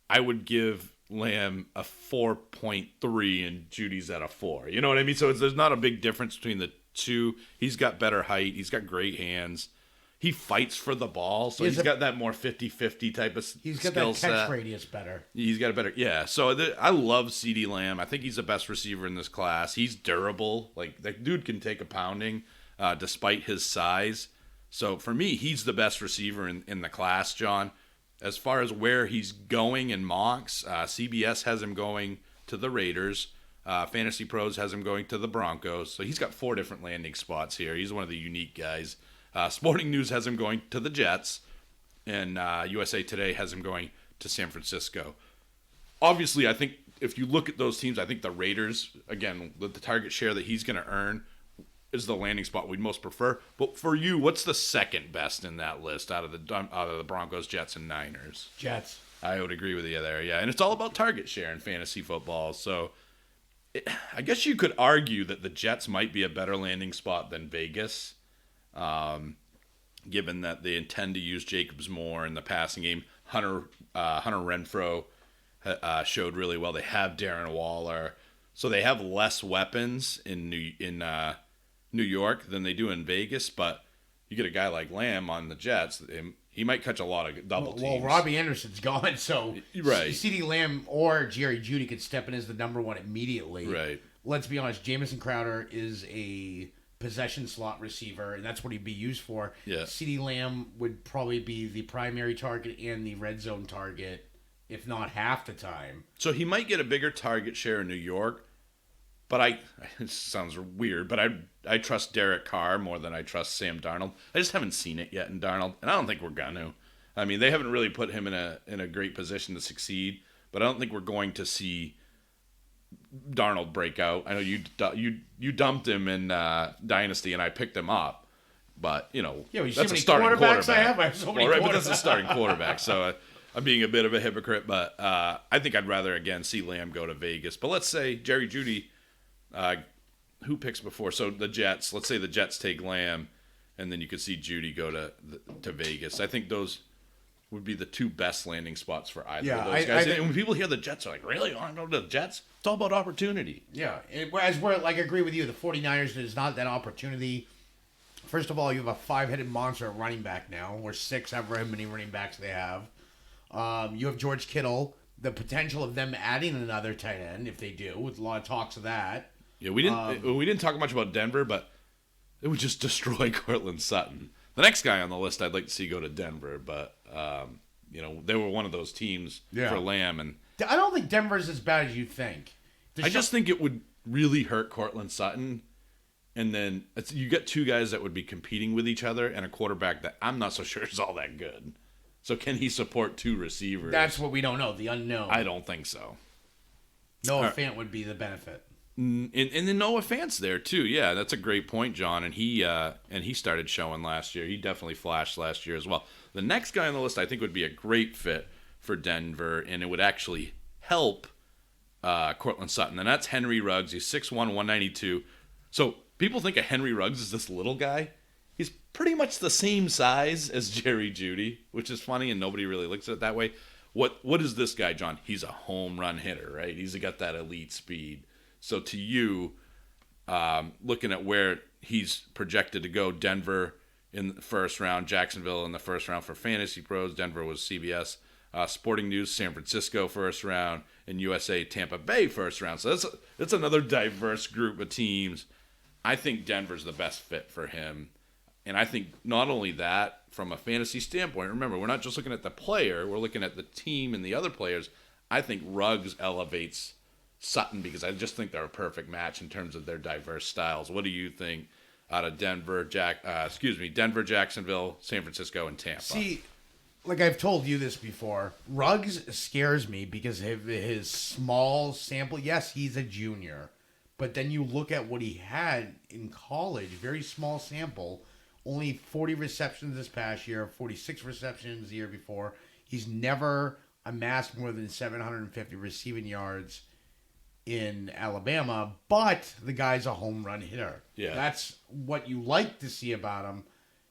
I would give Lamb a 4.3 and Judy's at a 4. You know what I mean? So there's not a big difference between the two. He's got better height. He's got great hands. He fights for the ball, so he's got that more 50-50 type of skill set. He's got that catch radius better. He's got a better, yeah. So I love CeeDee Lamb. I think he's the best receiver in this class. He's durable. Like, that dude can take a pounding despite his size. So for me, he's the best receiver in the class, John. As far as where he's going in mocks, CBS has him going to the Raiders. Fantasy Pros has him going to the Broncos. So he's got 4 different landing spots here. He's one of the unique guys. Sporting News has him going to the Jets, and USA Today has him going to San Francisco. Obviously, I think if you look at those teams, I think the Raiders, again, the target share that he's going to earn is the landing spot we'd most prefer. But for you, what's the second best in that list out of the Broncos, Jets, and Niners? Jets. I would agree with you there, yeah. And it's all about target share in fantasy football. So I guess you could argue that the Jets might be a better landing spot than Vegas. Given that they intend to use Jacobs more in the passing game. Hunter Renfrow showed really well. They have Darren Waller, so they have less weapons in New York than they do in Vegas. But you get a guy like Lamb on the Jets, he might catch a lot of double teams. Well, Robbie Anderson's gone, so right. CeeDee Lamb or Jerry Jeudy could step in as the number one immediately. Right. Let's be honest, Jamison Crowder is a possession slot receiver, and that's what he'd be used for. Yeah. CeeDee Lamb would probably be the primary target and the red zone target, if not half the time. So he might get a bigger target share in New York, but it sounds weird, but I trust Derek Carr more than I trust Sam Darnold. I just haven't seen it yet in Darnold, and I don't think we're going to. I mean, they haven't really put him in a great position to succeed, but I don't think we're going to see Darnold break out. I know you dumped him in Dynasty, and I picked him up, but that's a starting quarterback. I have so many but that's a starting quarterback. So I'm being a bit of a hypocrite, but I think I'd rather again see Lamb go to Vegas. But let's say Jerry Jeudy, who picks before? So the Jets. Let's say the Jets take Lamb, and then you could see Jeudy go to Vegas. I think those would be the 2 best landing spots for either of those guys. And when people hear the Jets, are like, really? You want to go to the Jets? It's all about opportunity. Yeah. Whereas I agree with you, the 49ers, there's not that opportunity. First of all, you have a 5-headed monster at running back now, or 6, however many running backs they have. You have George Kittle, the potential of them adding another tight end, if they do, with a lot of talks of that. Yeah, we didn't talk much about Denver, but it would just destroy Cortland Sutton. The next guy on the list I'd like to see go to Denver, but they were one of those teams for Lamb, and I don't think Denver's as bad as you think. I just think it would really hurt Cortland Sutton, and then you get 2 guys that would be competing with each other, and a quarterback that I'm not so sure is all that good. So can he support 2 receivers? That's what we don't know, the unknown. I don't think so. Noah Fant would be the benefit. And then Noah Fant's there too. Yeah, that's a great point, John. And he started showing last year. He definitely flashed last year as well. The next guy on the list I think would be a great fit for Denver, and it would actually help Cortland Sutton, and that's Henry Ruggs. He's 6'1", 192. So people think of Henry Ruggs as this little guy. He's pretty much the same size as Jerry Jeudy, which is funny, and nobody really looks at it that way. What is this guy, John? He's a home run hitter, right? He's got that elite speed. So to you, looking at where he's projected to go, Denver in the first round, Jacksonville in the first round for Fantasy Pros. Denver was CBS. Sporting News, San Francisco first round, and USA Tampa Bay first round. So that's another diverse group of teams. I think Denver's the best fit for him. And I think not only that, from a fantasy standpoint, remember, we're not just looking at the player, we're looking at the team and the other players. I think Ruggs elevates Sutton because I just think they're a perfect match in terms of their diverse styles. What do you think out of Denver, Jacksonville, San Francisco, and Tampa? See, like I've told you this before, Ruggs scares me because of his small sample. Yes, he's a junior, but then you look at what he had in college, very small sample, only 40 receptions this past year, 46 receptions the year before. He's never amassed more than 750 receiving yards in Alabama, but the guy's a home run hitter. Yeah. That's what you like to see about him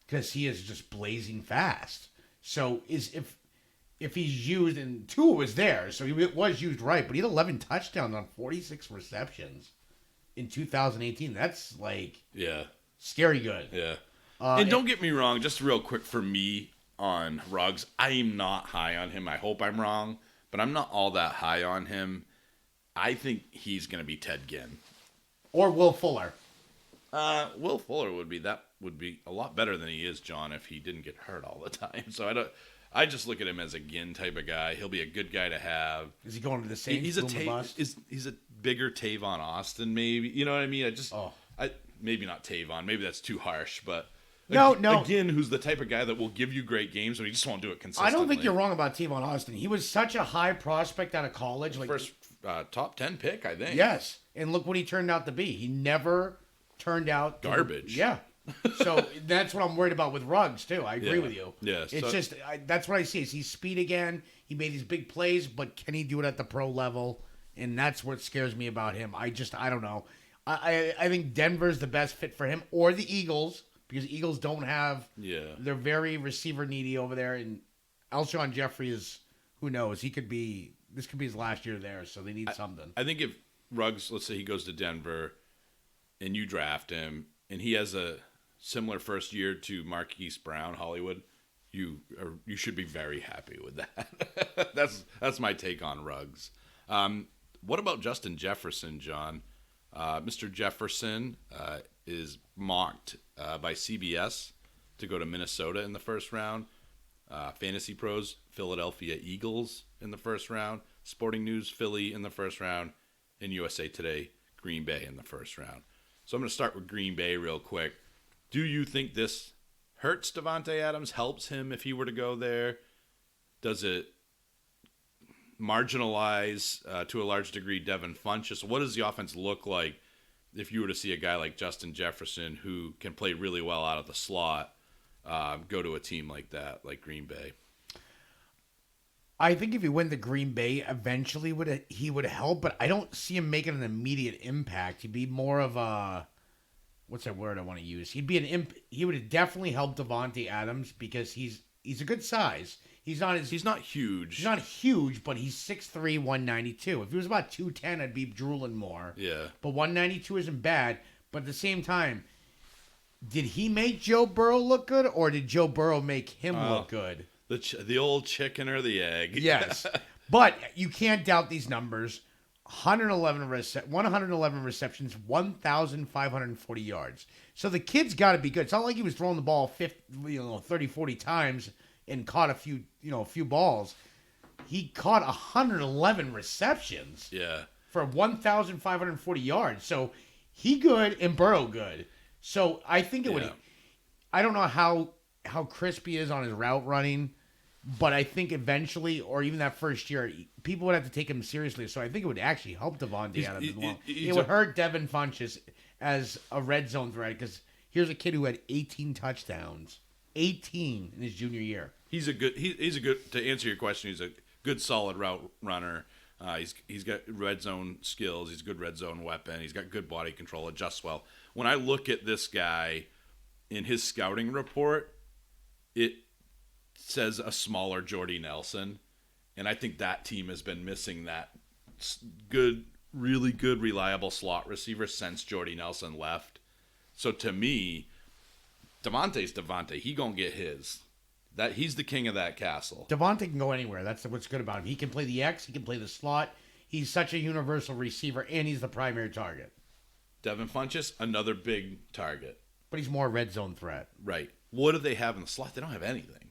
because he is just blazing fast. So if he's used, and Tua was there, so he was used right, but he had 11 touchdowns on 46 receptions in 2018. That's scary good. Yeah. And don't get me wrong, just real quick for me on Ruggs, I'm not high on him. I hope I'm wrong, but I'm not all that high on him. I think he's going to be Ted Ginn. Or Will Fuller. Will Fuller would be a lot better than he is, John, if he didn't get hurt all the time. So I just look at him as a Ginn type of guy. He'll be a good guy to have. Is he going to the Saints? He's a bigger Tavon Austin, maybe. You know what I mean? Maybe not Tavon. Maybe that's too harsh, but no. Again, who's the type of guy that will give you great games, but he just won't do it consistently. I don't think you're wrong about Tavon Austin. He was such a high prospect out of college, first top 10 pick, I think. Yes, and look what he turned out to be. He never turned out garbage. Yeah. So that's what I'm worried about with Ruggs too. I agree with you. Yeah. It's that's what I see. Is he's speed again. He made these big plays, but can he do it at the pro level? And that's what scares me about him. I don't know. I think Denver's the best fit for him, or the Eagles, because Eagles don't have. Yeah. They're very receiver needy over there, and Alshon Jeffrey is, who knows? This could be his last year there, so they need something. I think if Ruggs, let's say he goes to Denver, and you draft him, and he has a similar first year to Marquise Brown, Hollywood, you should be very happy with that. That's my take on Ruggs. What about Justin Jefferson, John? Mr. Jefferson is mocked by CBS to go to Minnesota in the first round. Fantasy Pros, Philadelphia Eagles in the first round. Sporting News, Philly in the first round. And USA Today, Green Bay in the first round. So I'm going to start with Green Bay real quick. Do you think this hurts Davante Adams, helps him if he were to go there? Does it marginalize, to a large degree, Devin Funchess? What does the offense look like if you were to see a guy like Justin Jefferson, who can play really well out of the slot, go to a team like that, like Green Bay? I think if he went to Green Bay, eventually he would help, but I don't see him making an immediate impact. He'd be more of a, what's that word I want to use? He would definitely help Davante Adams because he's a good size. He's not huge. He's not huge, but he's 6'3", 192. If he was about 210, I'd be drooling more. Yeah. But 192 isn't bad. But at the same time, did he make Joe Burrow look good, or did Joe Burrow make him look good? The old chicken or the egg. Yes. But you can't doubt these numbers. 111 receptions, 1,540 yards. So the kid's got to be good. It's not like he was throwing the ball 30, 40 times and caught a few balls. He caught 111 receptions. Yeah. For 1,540 yards. So he good and Burrow good. So I think it would. I don't know how crisp he is on his route running, but I think eventually, or even that first year, people would have to take him seriously. So I think it would actually help Davante Adams as well. It would hurt Devin Funchess as a red zone threat, because here's a kid who had 18 touchdowns. 18 in his junior year. He's a good, to answer your question, he's a good solid route runner. He's got red zone skills. He's a good red zone weapon. He's got good body control. Adjusts well. When I look at this guy in his scouting report, it says a smaller Jordy Nelson, and I think that team has been missing that good, really good, reliable slot receiver since Jordy Nelson left. So to me, Devontae's Devontae. He gonna get his. That he's the king of that castle. Devontae can go anywhere. That's what's good about him. He can play the X. He can play the slot. He's such a universal receiver, and he's the primary target. Devin Funchess, another big target. But he's more a red zone threat. Right. What do they have in the slot? They don't have anything.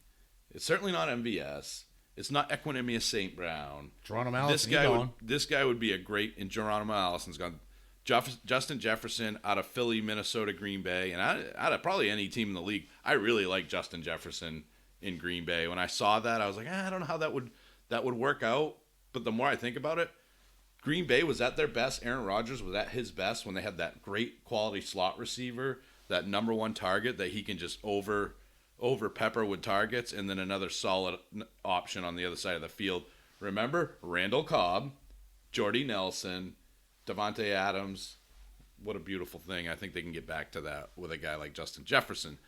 It's certainly not MVS. It's not Equinemius St. Brown. Geronimo Allison, this guy would be a great, and Geronimo Allison's gone. Justin Jefferson out of Philly, Minnesota, Green Bay, and out of probably any team in the league. I really like Justin Jefferson in Green Bay. When I saw that, I was like, I don't know how that would work out. But the more I think about it, Green Bay was at their best. Aaron Rodgers was at his best when they had that great quality slot receiver, that number one target that he can just over pepper with targets, and then another solid option on the other side of the field. Remember, Randall Cobb, Jordy Nelson, Devontae Adams. What a beautiful thing. I think they can get back to that with a guy like Justin Jefferson.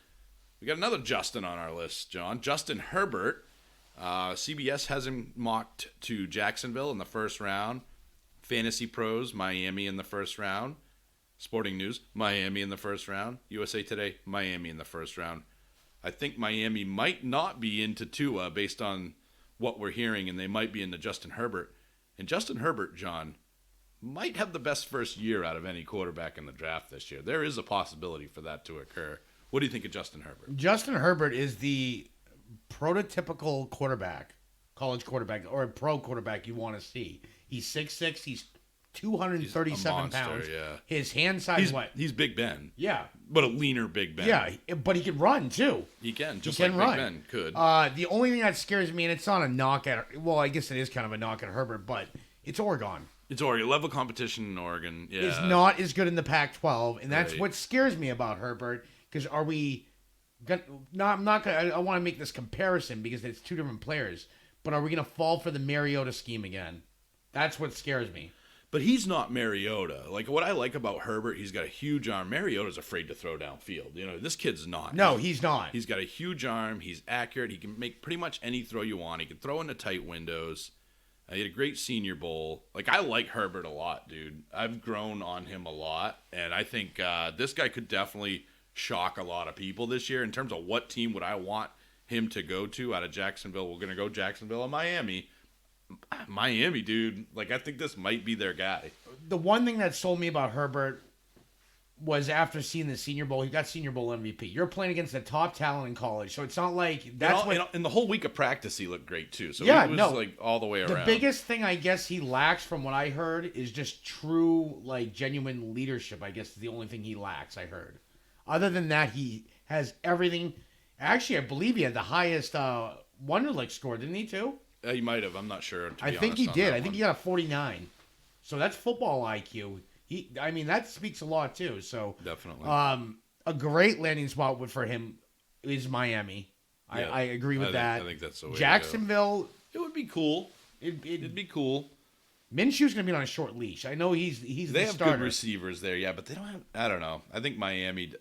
We got another Justin on our list, John. Justin Herbert. CBS has him mocked to Jacksonville in the first round. Fantasy Pros, Miami in the first round. Sporting News, Miami in the first round. USA Today, Miami in the first round. I think Miami might not be into Tua based on what we're hearing, and they might be into Justin Herbert. And Justin Herbert, John, might have the best first year out of any quarterback in the draft this year. There is a possibility for that to occur. What do you think of Justin Herbert? Justin Herbert is the prototypical quarterback, college quarterback, or a pro quarterback you want to see. He's 6'6", he's 237 pounds. Yeah. His hand size, He's Big Ben. Yeah. But a leaner Big Ben. Yeah, but he can run, too. He can, just he can like run. Big Ben could. The only thing that scares me, and it's not a knock at, well, I guess it is kind of a knock at Herbert, but it's Oregon. It's Oregon. Level competition in Oregon. Yeah. Is not as good in the Pac-12, and that's Right. what scares me about Herbert. Because are we gonna? No, I'm not gonna. I want to make this comparison because it's two different players. But are we gonna fall for the Mariota scheme again? That's what scares me. But he's not Mariota. Like, what I like about Herbert, he's got a huge arm. Mariota's afraid to throw downfield. You know, this kid's not. No, he's not. He's got a huge arm. He's accurate. He can make pretty much any throw you want. He can throw into tight windows. He had a great Senior Bowl. Like, I like Herbert a lot, dude. I've grown on him a lot. And I think this guy could definitely shock a lot of people this year. In terms of what team would I want him to go to out of Jacksonville, we're going to go Jacksonville and Miami. Miami, dude. Like, I think this might be their guy. The one thing that sold me about Herbert was after seeing the Senior Bowl, he got Senior Bowl MVP. You're playing against the top talent in college, so it's not like that's and the whole week of practice, he looked great too. So yeah, it was like all the way around. The biggest thing I guess he lacks, from what I heard, is just true, like, genuine leadership. I guess is the only thing he lacks. I heard. Other than that, he has everything. Actually, I believe he had the highest Wonderlic score, didn't he too? He might have. I'm not sure. I think he did. I think he got a 49. So that's football IQ. I mean, that speaks a lot too. So definitely, a great landing spot for him is Miami. Yeah, I agree with that. I think that's the way. Jacksonville. It would be cool. It'd be cool. Minshew's gonna be on a short leash. I know he's they the starter. Have good receivers there, yeah, but they don't have. I don't know. I think Miami.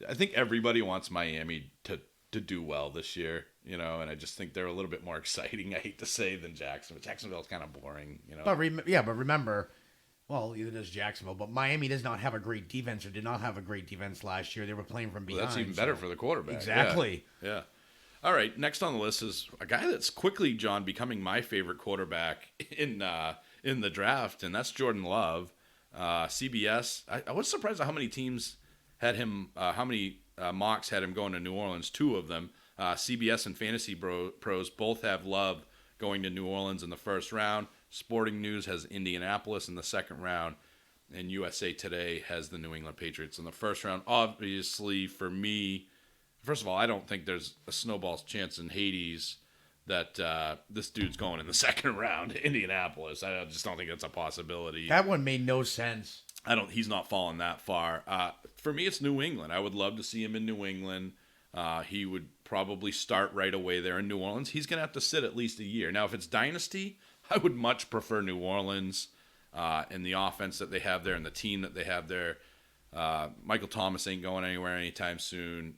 I think everybody wants Miami to do well this year, you know, and I just think they're a little bit more exciting. I hate to say than Jacksonville. Jacksonville's kind of boring, you know. But remember, well, either does Jacksonville, but Miami does not have a great defense, or did not have a great defense last year. They were playing from behind. Well, that's even better for the quarterback. Exactly. Yeah. All right. Next on the list is a guy that's quickly, John, becoming my favorite quarterback in the draft, and that's Jordan Love. CBS. I was surprised at how many teams had him. How many mocks had him going to New Orleans? 2 of them. CBS and Fantasy Pros both have Love going to New Orleans in the first round. Sporting News has Indianapolis in the second round, and USA Today has the New England Patriots in the first round. Obviously, for me, first of all, I don't think there's a snowball's chance in Hades that this dude's going in the second round to Indianapolis. I just don't think that's a possibility. That one made no sense. He's not falling that far. For me, it's New England. I would love to see him in New England. He would probably start right away there in New Orleans. He's going to have to sit at least a year. Now, if it's Dynasty, I would much prefer New Orleans and the offense that they have there and the team that they have there. Michael Thomas ain't going anywhere anytime soon.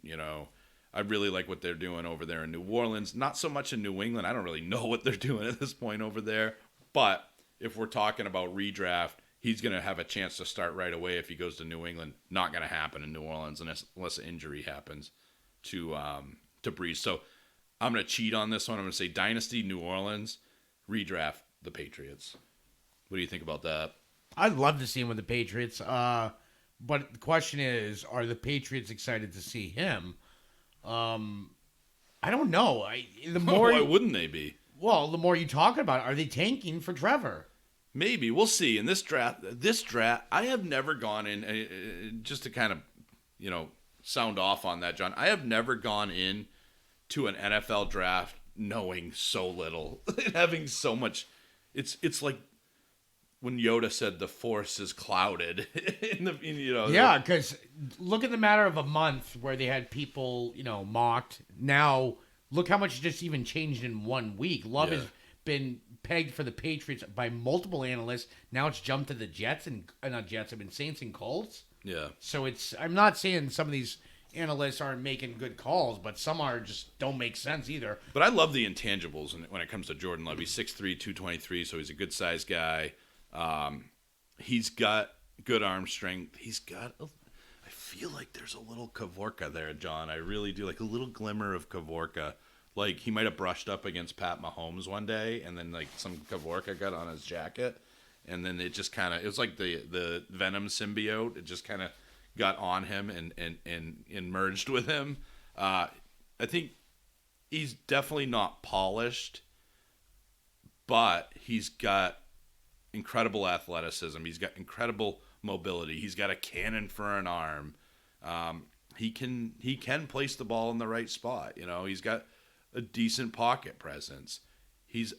I really like what they're doing over there in New Orleans. Not so much in New England. I don't really know what they're doing at this point over there. But if we're talking about redraft, he's going to have a chance to start right away if he goes to New England. Not going to happen in New Orleans unless an injury happens to Breeze. So I'm going to cheat on this one. I'm going to say Dynasty New Orleans, redraft the Patriots. What do you think about that? I'd love to see him with the Patriots. But the question is, are the Patriots excited to see him? I don't know. Why wouldn't they be? Well, the more you talk about it, are they tanking for Trevor? Maybe. We'll see. In this draft, I have never gone in, just to kind of, sound off on that, John. I have never gone in to an NFL draft knowing so little, having so much. It's like when Yoda said the force is clouded. Yeah, because look at the matter of a month where they had people, mocked. Now, look how much just even changed in 1 week. Love has been pegged for the Patriots by multiple analysts. Now it's jumped to the Jets and not Jets. I've been Saints and Colts. Yeah. So I'm not saying some of these analysts aren't making good calls, but some just don't make sense either. But I love the intangibles when it comes to Jordan Love. He's 6'3", 223, so he's a good-sized guy. He's got good arm strength. I feel like there's a little Kavorka there, John. I really do. Like a little glimmer of Kavorka. Like he might have brushed up against Pat Mahomes one day, and then like some Kavorka got on his jacket, and then it just kind of, it was like the Venom symbiote. It just kind of got on him and merged with him. I think he's definitely not polished, but he's got incredible athleticism. He's got incredible mobility. He's got a cannon for an arm. He can place the ball in the right spot. He's got a decent pocket presence. He's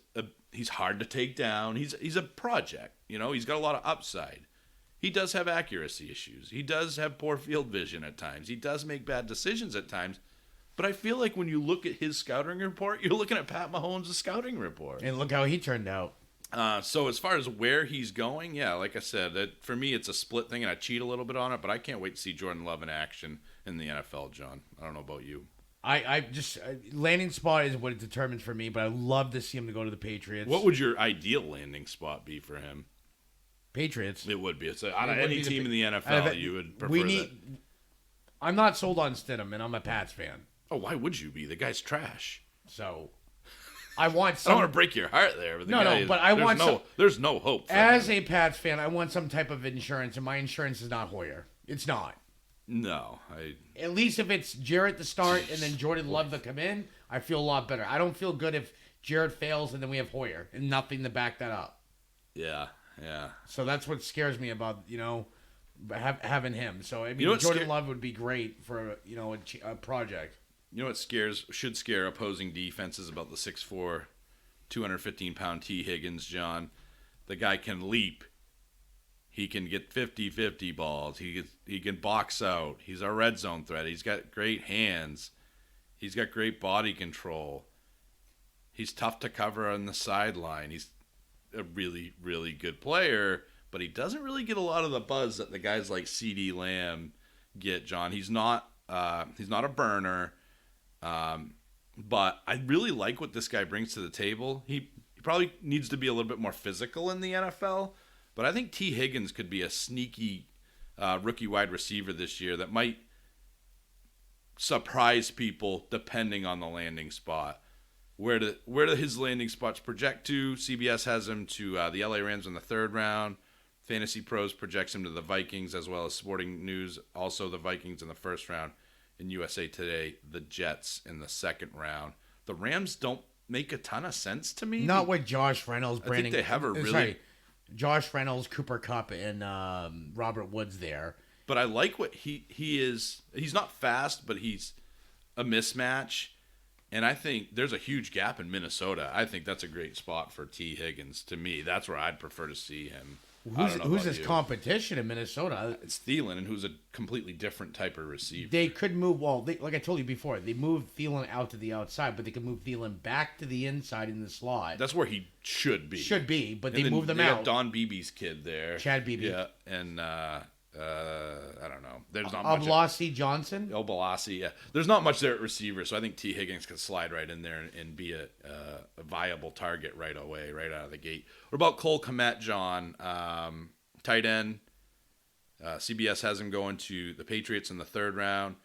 hard to take down. He's a project. He's got a lot of upside. He does have accuracy issues. He does have poor field vision at times. He does make bad decisions at times. But I feel like when you look at his scouting report, you're looking at Pat Mahomes' scouting report. And look how he turned out. So as far as where he's going, yeah, like I said, for me it's a split thing, and I cheat a little bit on it, but I can't wait to see Jordan Love in action in the NFL, John. I don't know about you. I just landing spot is what it determines for me, but I love to see him to go to the Patriots. What would your ideal landing spot be for him? Patriots. It would be. It's out of any team in the NFL, you would prefer that. I'm not sold on Stidham, and I'm a Pats fan. Oh, why would you be? The guy's trash. So I want some. I don't want to break your heart there, but there's no hope. As a Pats fan, I want some type of insurance, and my insurance is not Hoyer. It's not. No, At least if it's Jarrett to start and then Jordan Love to come in, I feel a lot better. I don't feel good if Jarrett fails and then we have Hoyer and nothing to back that up. Yeah. So that's what scares me about having him. So I mean, Jordan Love would be great for a project. You know what should scare opposing defenses about the 6'4", 215-pound T. Higgins, John? The guy can leap. He can get 50-50 balls. He can box out. He's a red zone threat. He's got great hands. He's got great body control. He's tough to cover on the sideline. He's a really, really good player, but he doesn't really get a lot of the buzz that the guys like CeeDee Lamb get, John. He's not a burner. But I really like what this guy brings to the table. He probably needs to be a little bit more physical in the NFL, but I think T. Higgins could be a sneaky rookie wide receiver this year that might surprise people depending on the landing spot. Where do his landing spots project to? CBS has him to the LA Rams in the 3rd round. Fantasy Pros projects him to the Vikings, as well as Sporting News, also the Vikings in the 1st round. In USA Today, the Jets in the 2nd round. The Rams don't make a ton of sense to me. Not with Josh Reynolds, Brandon. I think they have a really... Josh Reynolds, Cooper Kupp, and Robert Woods there. But I like what he is. He's not fast, but he's a mismatch. And I think there's a huge gap in Minnesota. I think that's a great spot for T. Higgins. To me, that's where I'd prefer to see him. Who's his competition in Minnesota? It's Thielen, and who's a completely different type of receiver. They could move, like I told you before, they moved Thielen out to the outside, but they could move Thielen back to the inside in the slot. That's where he should be. But they moved them out. Have Don Beebe's kid there. Chad Beebe. Yeah, and I don't know. There's not much. Oblasi Johnson? Oblasi, yeah. There's not much there at receiver, so I think T. Higgins could slide right in there and be a viable target right away, right out of the gate. What about Cole Kmet, John? Tight end. CBS has him going to the Patriots in the 3rd round.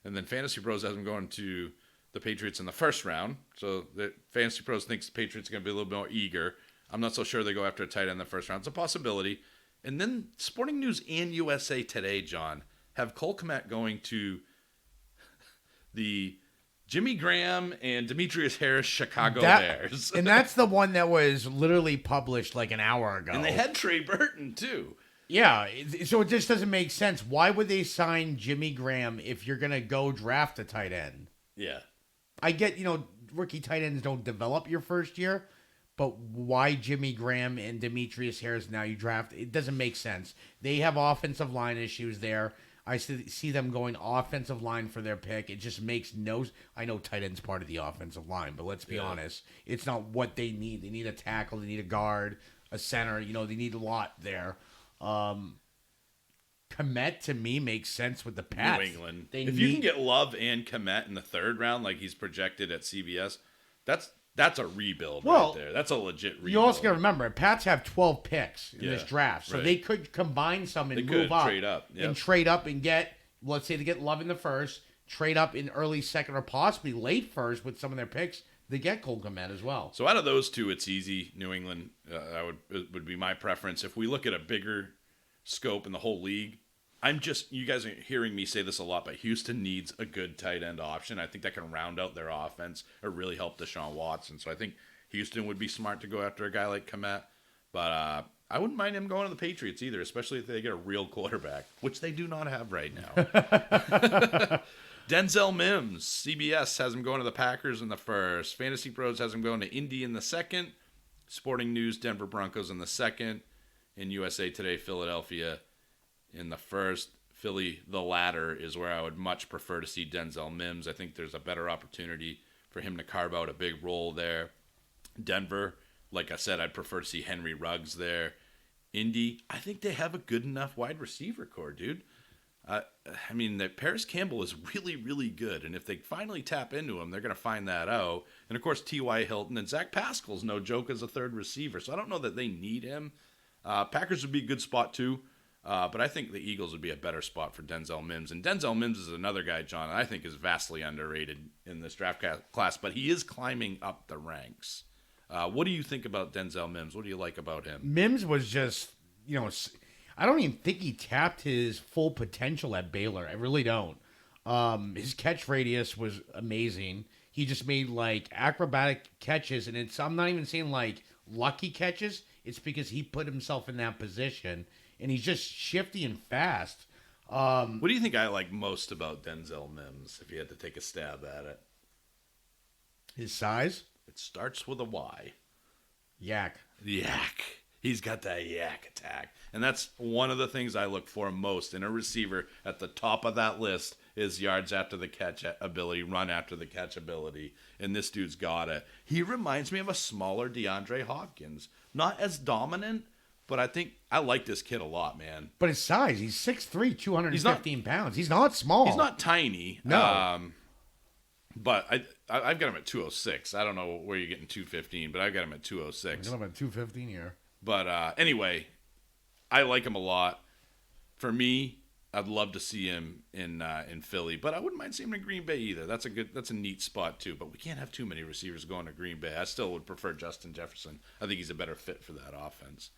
And then Fantasy Pros has him going to the Patriots in the 1st round. So the Fantasy Pros thinks the Patriots are going to be a little bit more eager. I'm not so sure they go after a tight end in the 1st round. It's a possibility. And then Sporting News and USA Today, John, have Cole Kmet going to the Jimmy Graham and Demetrius Harris Chicago Bears. And that's the one that was literally published like an hour ago. And they had Trey Burton, too. Yeah, so it just doesn't make sense. Why would they sign Jimmy Graham if you're going to go draft a tight end? Yeah. I get, rookie tight ends don't develop your first year, but why Jimmy Graham and Demetrius Harris now you draft? It doesn't make sense. They have offensive line issues there. I see them going offensive line for their pick. It just makes no... I know tight end's part of the offensive line, but let's be honest. It's not what they need. They need a tackle. They need a guard, a center. They need a lot there. Kmet, to me, makes sense with the Pats. New England. If you can get Love and Kmet in the 3rd round, like he's projected at CBS, that's a rebuild right there. That's a legit rebuild. You also got to remember, Pats have 12 picks in this draft, so they could combine some and move up. Trade up. Yep. And trade up and get, let's say they get Love in the 1st, trade up in early 2nd or possibly late 1st with some of their picks, they get Cole Kmet as well. So out of those two, it's easy. New England would be my preference. If we look at a bigger scope in the whole league, you guys are hearing me say this a lot, but Houston needs a good tight end option. I think that can round out their offense or really help Deshaun Watson. So I think Houston would be smart to go after a guy like Kmet. But I wouldn't mind him going to the Patriots either, especially if they get a real quarterback, which they do not have right now. Denzel Mims, CBS has him going to the Packers in the 1st. Fantasy Pros has him going to Indy in the 2nd. Sporting News, Denver Broncos in the 2nd. In USA Today, Philadelphia in the 1st. Philly, the latter, is where I would much prefer to see Denzel Mims. I think there's a better opportunity for him to carve out a big role there. Denver, like I said, I'd prefer to see Henry Ruggs there. Indy, I think they have a good enough wide receiver core, dude. Paris Campbell is really, really good, and if they finally tap into him, they're going to find that out. And, of course, T.Y. Hilton and Zach Pascal's no joke as a 3rd receiver, so I don't know that they need him. Packers would be a good spot, too. But I think the Eagles would be a better spot for Denzel Mims. And Denzel Mims is another guy, John, I think is vastly underrated in this draft class, but he is climbing up the ranks. What do you think about Denzel Mims? What do you like about him? Mims was just, I don't even think he tapped his full potential at Baylor. I really don't. His catch radius was amazing. He just made like acrobatic catches, and I'm not even saying like lucky catches. It's because he put himself in that position, and he's just shifty and fast. What do you think I like most about Denzel Mims, if you had to take a stab at it? His size? It starts with a Y. Yak. Yak. He's got that yak attack. And that's one of the things I look for most in a receiver. At the top of that list is yards after the catch ability, run after the catch ability. And this dude's got it. He reminds me of a smaller DeAndre Hopkins. Not as dominant, but I think I like this kid a lot, man. But his size, he's 6'3", 215 pounds. He's not small. He's not tiny. No. But I've got him at 206. I don't know where you're getting 215, but I've got him at 206. I got him at 215 here. But anyway, I like him a lot. For me, I'd love to see him in Philly, but I wouldn't mind seeing him in Green Bay either. That's a neat spot too. But we can't have too many receivers going to Green Bay. I still would prefer Justin Jefferson. I think he's a better fit for that offense.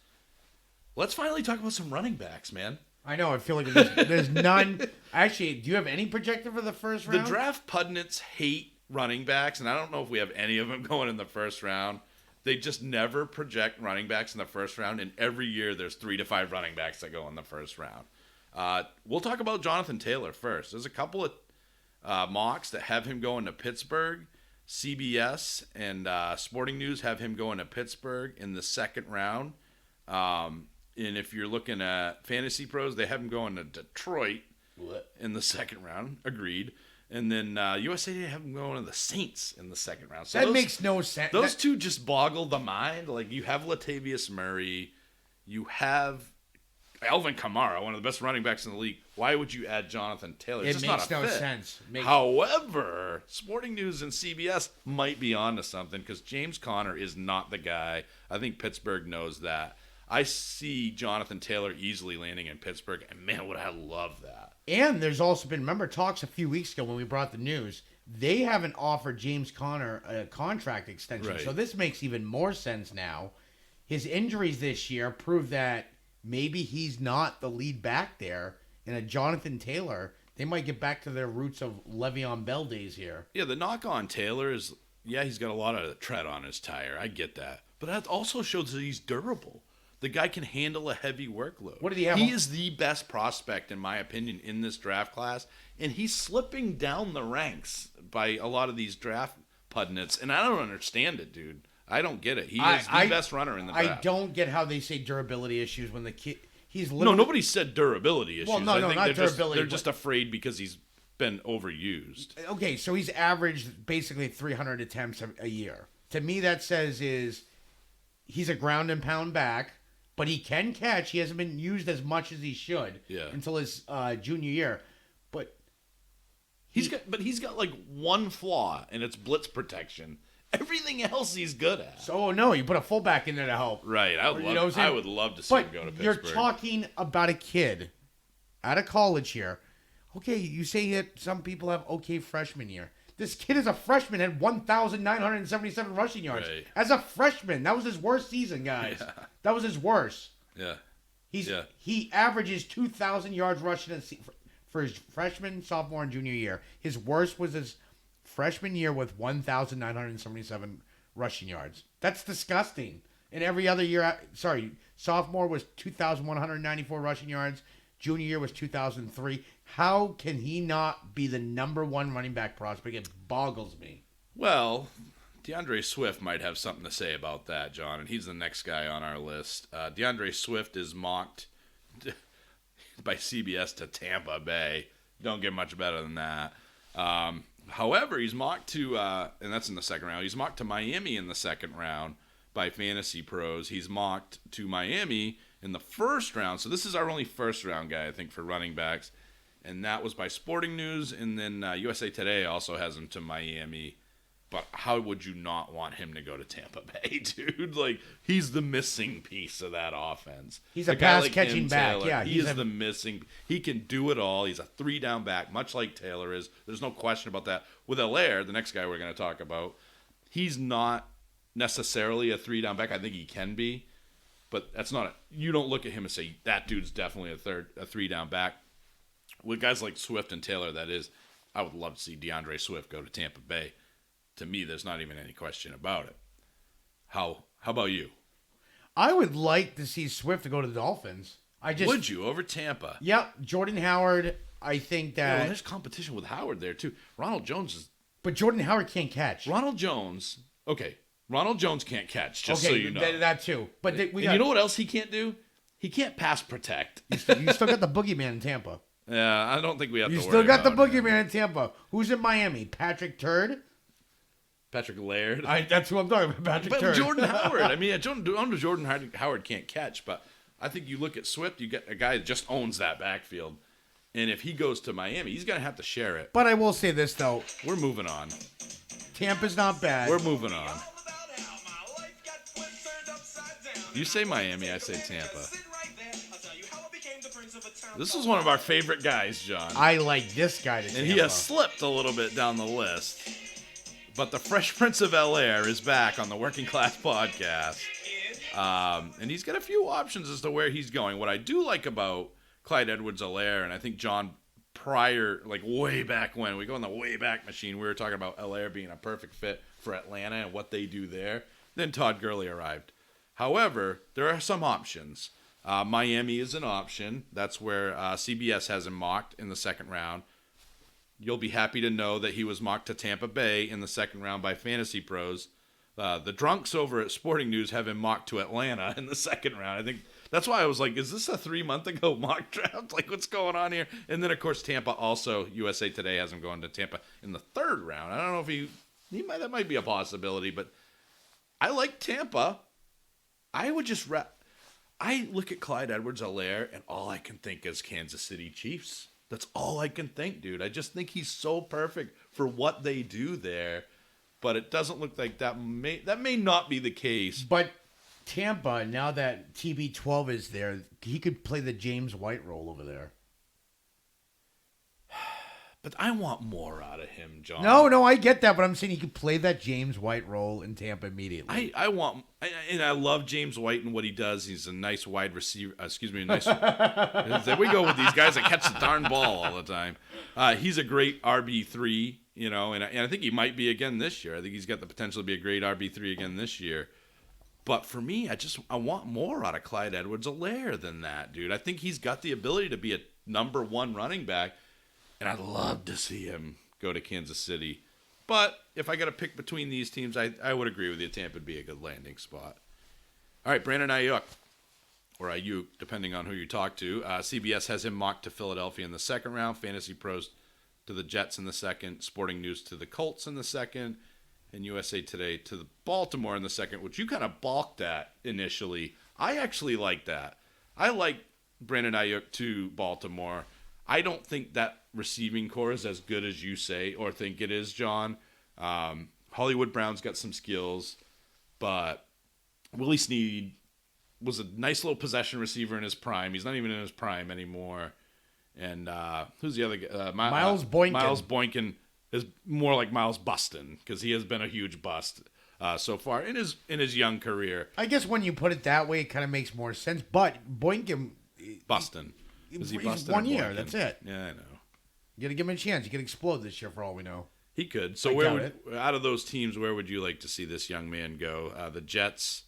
Let's finally talk about some running backs, man. I know. I feel like there's none. Actually, do you have any projected for the 1st round? The draft pundits hate running backs, and I don't know if we have any of them going in the 1st round. They just never project running backs in the 1st round, and every year there's 3 to 5 running backs that go in the 1st round. We'll talk about Jonathan Taylor first. There's a couple of mocks that have him going to Pittsburgh. CBS and Sporting News have him going to Pittsburgh in the 2nd round. And if you're looking at Fantasy Pros, they have him going to Detroit in the second round. Agreed. And then USA Today have him going to the Saints in the second round. So that makes no sense. Those two just boggle the mind. Like, you have Latavius Murray. You have Alvin Kamara, one of the best running backs in the league. Why would you add Jonathan Taylor? It makes no sense. However, Sporting News and CBS might be onto something because James Conner is not the guy. I think Pittsburgh knows that. I see Jonathan Taylor easily landing in Pittsburgh, and man, would I love that. And there's also been, remember, talks a few weeks ago when we brought the news. They haven't offered James Conner a contract extension, Right. so this makes even more sense now. His injuries this year prove that maybe he's not the lead back there, and a Jonathan Taylor, they might get back to their roots of Le'Veon Bell days here. Yeah, the knock on Taylor is, he's got a lot of tread on his tire. I get that. But that also shows that he's durable. The guy can handle a heavy workload. What did he have? He is the best prospect, in my opinion, in this draft class, and he's slipping down the ranks by a lot of these draft pundits, and I don't understand it, dude. I don't get it. He is the best runner in the draft. I don't get how they say durability issues when the kid... No, nobody said durability issues. Well, no, I think not durability. They're just afraid because he's been overused. Okay, so he's averaged basically 300 attempts a year. To me, that says is he's a ground and pound back, but he can catch. He hasn't been used as much as he should until his junior year. But he's got like one flaw, and it's blitz protection. Everything else he's good at. So no, you put a fullback in there to help. Right. I would love to see him go to Pittsburgh. You're talking about a kid out of college here. Okay, you say that some people have okay freshman year. This kid is a freshman, had 1,977 rushing yards. Right. As a freshman, that was his worst season, guys. Yeah. That was his worst. Yeah. He averages 2,000 yards rushing for his freshman, sophomore, and junior year. His worst was his freshman year with 1,977 rushing yards. That's disgusting. And every other year, sophomore was 2,194 rushing yards. Junior year was 2,003. How can he not be the number one running back prospect? It boggles me. Well, DeAndre Swift might have something to say about that, John, and he's the next guy on our list. DeAndre Swift is mocked by CBS to Tampa Bay. Don't get much better than that. However, he's mocked to, and that's in the second round, he's mocked to Miami in the second round by Fantasy Pros. He's mocked to Miami in the first round. So this is our only first round guy, I think, for running backs. And that was by Sporting News. And then USA Today also has him to Miami. But how would you not want him to go to Tampa Bay, dude? Like, he's the missing piece of that offense. He's a pass-catching back. Taylor, Yeah, he's the missing. He can do it all. He's a three-down back, much like Taylor is. There's no question about that. With Allaire, the next guy we're going to talk about, he's not necessarily a three-down back. I think he can be, but that's not. You don't look at him and say that dude's definitely a three-down back. With guys like Swift and Taylor, that is, I would love to see DeAndre Swift go to Tampa Bay. To me, there's not even any question about it. How about you? I would like to see Swift to go to the Dolphins. Would you over Tampa? Yep, Jordan Howard. I think that. Well, there's competition with Howard there too. Ronald Jones is. But Jordan Howard can't catch. Ronald Jones can't catch. Just so you know that too. But you know what else he can't do? He can't pass protect. You still got the boogeyman in Tampa. Yeah, I don't think we have to worry about You still got the boogeyman in Tampa. Who's in Miami? Patrick Laird. That's who I'm talking about, Patrick Turd. Jordan Howard. I mean, Jordan Howard can't catch, but I think you look at Swift, you get a guy that just owns that backfield. And if he goes to Miami, he's going to have to share it. But I will say this, though. We're moving on. Tampa's not bad. We're moving on. You say Miami, I say Tampa. This is one of our favorite guys, John. I like this guy to Tampa. And he has slipped a little bit down the list. But the Fresh Prince of Bel-Air is back on the Working Class Podcast. And he's got a few options as to where he's going. What I do like about Clyde Edwards-Helaire, and I think John prior, like way back when, we go in the way back machine, we were talking about Helaire being a perfect fit for Atlanta and what they do there. Then Todd Gurley arrived. However, there are some options. Miami is an option. That's where CBS has him mocked in the second round. You'll be happy to know that he was mocked to Tampa Bay in the second round by Fantasy Pros. The drunks over at Sporting News have him mocked to Atlanta in the second round. I think That's why I was like, is this a 3 month ago mock draft? Like, what's going on here? And then, of course, Tampa also, USA Today has him going to Tampa in the 3rd round. I don't know if that might be a possibility, but I like Tampa. I would just I look at Clyde Edwards-Helaire, and all I can think is Kansas City Chiefs. That's all I can think, dude. I just think he's so perfect for what they do there. But it doesn't look like that may not be the case. But Tampa, now that TB12 is there, he could play the James White role over there. But I want more out of him, John. No, I get that, but I'm saying he could play that James White role in Tampa immediately. I love James White and what he does. He's a nice wide receiver. Nice. There we go with these guys that catch the darn ball all the time. He's a great RB3, and I think he might be again this year. I think he's got the potential to be a great RB3 again this year. But for me, I want more out of Clyde Edwards-Helaire than that, dude. I think he's got the ability to be a number 1 running back. And I'd love to see him go to Kansas City. But if I got to pick between these teams, I would agree with you. Tampa would be a good landing spot. All right, Brandon Ayuk, or Ayuk, depending on who you talk to. CBS has him mocked to Philadelphia in the 2nd round. Fantasy Pros to the Jets in the 2nd. Sporting News to the Colts in the 2nd. And USA Today to the Baltimore in the 2nd, which you kind of balked at initially. I actually like that. I like Brandon Ayuk to Baltimore. I don't think that receiving core is as good as you say or think it is, John. Hollywood Brown's got some skills, but Willie Snead was a nice little possession receiver in his prime. He's not even in his prime anymore. And who's the other guy? Miles Boykin. Miles Boykin is more like Miles Bustin because he has been a huge bust so far in his young career. I guess when you put it that way, it kind of makes more sense. But Boykin... Bustin'. Is he He's busting 1 or year. Boykin? That's it. Yeah, I know. You got to give him a chance. He could explode this year for all we know. He could. So out of those teams, where would you like to see this young man go? The Jets,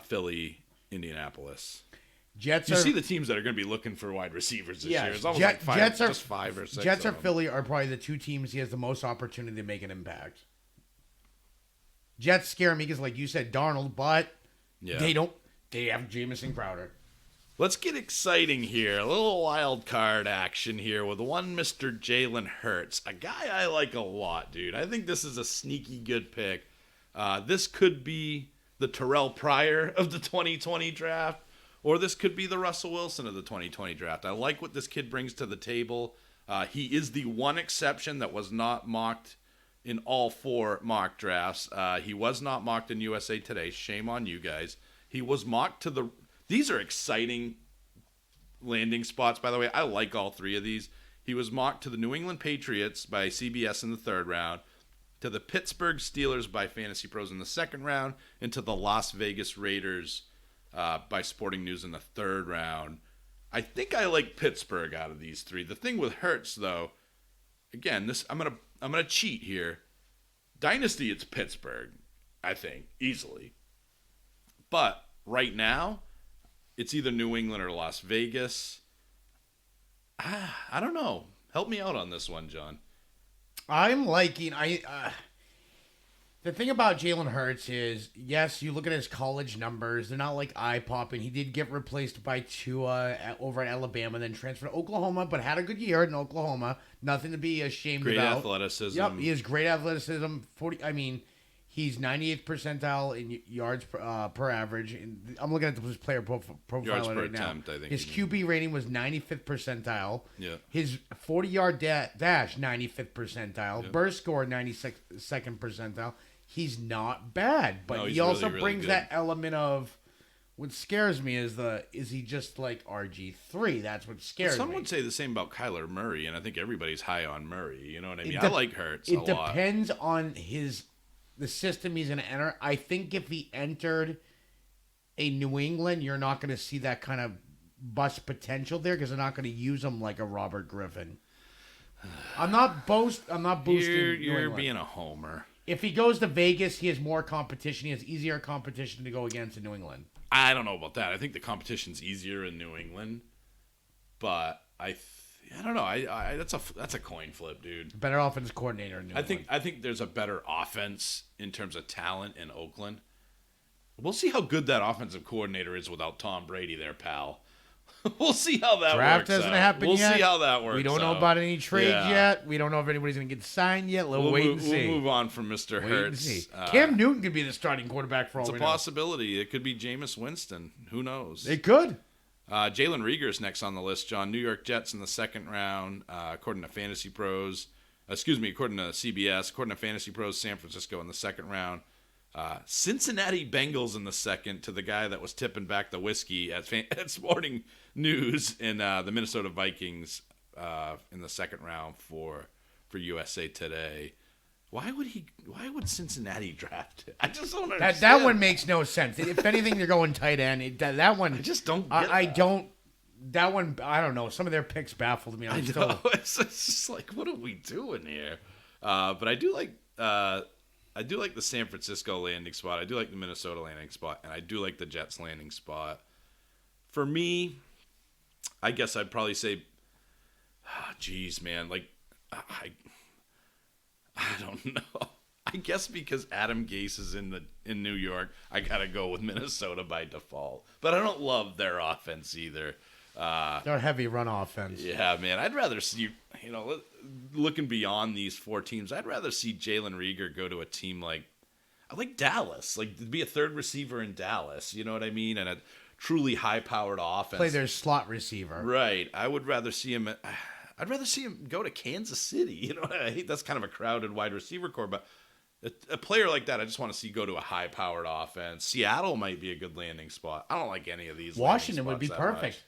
Philly, Indianapolis. You see the teams that are going to be looking for wide receivers this year. It's almost like just 5 or 6. Jets or Philly are probably the 2 teams he has the most opportunity to make an impact. Jets scare me because, like you said, Darnold, but they don't. They have Jamison Crowder. Let's get exciting here. A little wild card action here with one Mr. Jalen Hurts, a guy I like a lot, dude. I think this is a sneaky good pick. This could be the Terrell Pryor of the 2020 draft, or this could be the Russell Wilson of the 2020 draft. I like what this kid brings to the table. He is the one exception that was not mocked in all 4 mock drafts. He was not mocked in USA Today. Shame on you guys. He was mocked to the... These are exciting landing spots, by the way. I like all 3 of these. He was mocked to the New England Patriots by CBS in the 3rd round, to the Pittsburgh Steelers by Fantasy Pros in the 2nd round, and to the Las Vegas Raiders by Sporting News in the 3rd round. I think I like Pittsburgh out of these 3. The thing with Hurts, though, again, I'm gonna cheat here. Dynasty, it's Pittsburgh, I think, easily. But right now, it's either New England or Las Vegas. I don't know. Help me out on this one, John. I'm liking... The thing about Jalen Hurts is, yes, you look at his college numbers. They're not like eye-popping. He did get replaced by Tua over at Alabama, then transferred to Oklahoma, but had a good year in Oklahoma. Nothing to be ashamed Great about. athleticism. Yep, he has great athleticism. He's 98th percentile in yards per average. And I'm looking at his player profile Yards per right now. attempt, I think. His QB rating was 95th percentile. Yeah. His 40-yard dash, 95th percentile. Yeah. Burst score, 92nd percentile. He's not bad, but he also really brings good. that element of... What scares me is he just like RG3? That's what scares me. Some would say the same about Kyler Murray, and I think everybody's high on Murray. You know what I mean? I like Hurts a lot. It depends on the system he's going to enter. I think if he entered a New England, you're not going to see that kind of bust potential there because they're not going to use him like a Robert Griffin. I'm not boosting. You're being a homer. If he goes to Vegas, he has more competition. He has easier competition to go against in New England. I don't know about that. I think the competition's easier in New England, but I don't know. That's a coin flip, dude. Better offense coordinator in New England. I think there's a better offense in terms of talent in Oakland. We'll see how good that offensive coordinator is without Tom Brady there, pal. We'll see how that Draft works hasn't out. happened We'll yet. see how that works We don't know out. about any trades Yeah. yet. We don't know if anybody's going to get signed yet. We'll wait and see. We'll move on from Mr. Wait Hurts. and see. Cam Newton could be the starting quarterback for all It's a we know. possibility. It could be Jameis Winston. Who knows? It could. Jalen Reagor's next on the list, John. New York Jets in the second round, according to Fantasy Pros. According to CBS. According to Fantasy Pros, San Francisco in the second round. Cincinnati Bengals in the second to the guy that was tipping back the whiskey at Sporting News, and the Minnesota Vikings in the second round for USA Today. Why would Cincinnati draft it? I just don't understand. That one makes no sense. If anything, they're going tight end. That one. I just don't get I that. don't. That one, I don't know. Some of their picks baffled me. I know. It's just like, what are we doing here? But I do like the San Francisco landing spot. I do like the Minnesota landing spot, and I do like the Jets landing spot. For me, I guess I'd probably say, geez, man, like I don't know. I guess because Adam Gase is in New York, I gotta go with Minnesota by default. But I don't love their offense either. They're a heavy run offense. Yeah, man. I'd rather see, looking beyond these four teams, I'd rather see Jalen Reagor go to a team like Dallas, like to be a third receiver in Dallas. You know what I mean? And a truly high-powered offense. Play their slot receiver. Right. I would rather see him. I'd rather see him go to Kansas City. You know, I hate that's kind of a crowded wide receiver core, but a player like that, I just want to see go to a high-powered offense. Seattle might be a good landing spot. I don't like any of these. Washington would be perfect,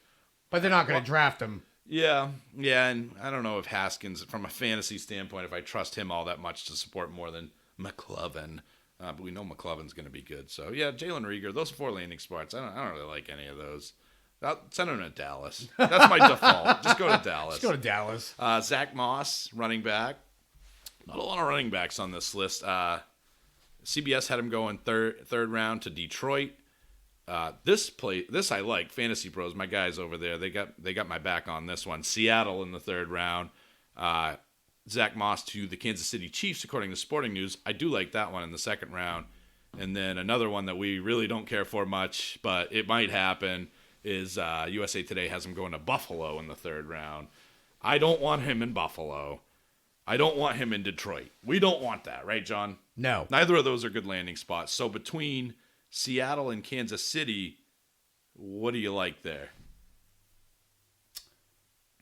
but they're not going to draft him. Yeah, and I don't know if Haskins, from a fantasy standpoint, if I trust him all that much to support more than McLovin. But we know McLovin's going to be good. So, yeah, Jalen Reagor, those four landing spots, I don't really like any of those. Send him to Dallas. That's my default. Just go to Dallas. Let's go to Dallas. Zach Moss, running back. Not a lot of running backs on this list. CBS had him going third round to Detroit. This I like. Fantasy Pros, my guys over there, they got my back on this one. Seattle in the third round. Zach Moss to the Kansas City Chiefs, according to Sporting News. I do like that one in the second round. And then another one that we really don't care for much, but it might happen, is USA Today has him going to Buffalo in the third round. I don't want him in Buffalo. I don't want him in Detroit. We don't want that, right, John? No. Neither of those are good landing spots. So between Seattle and Kansas City, what do you like there?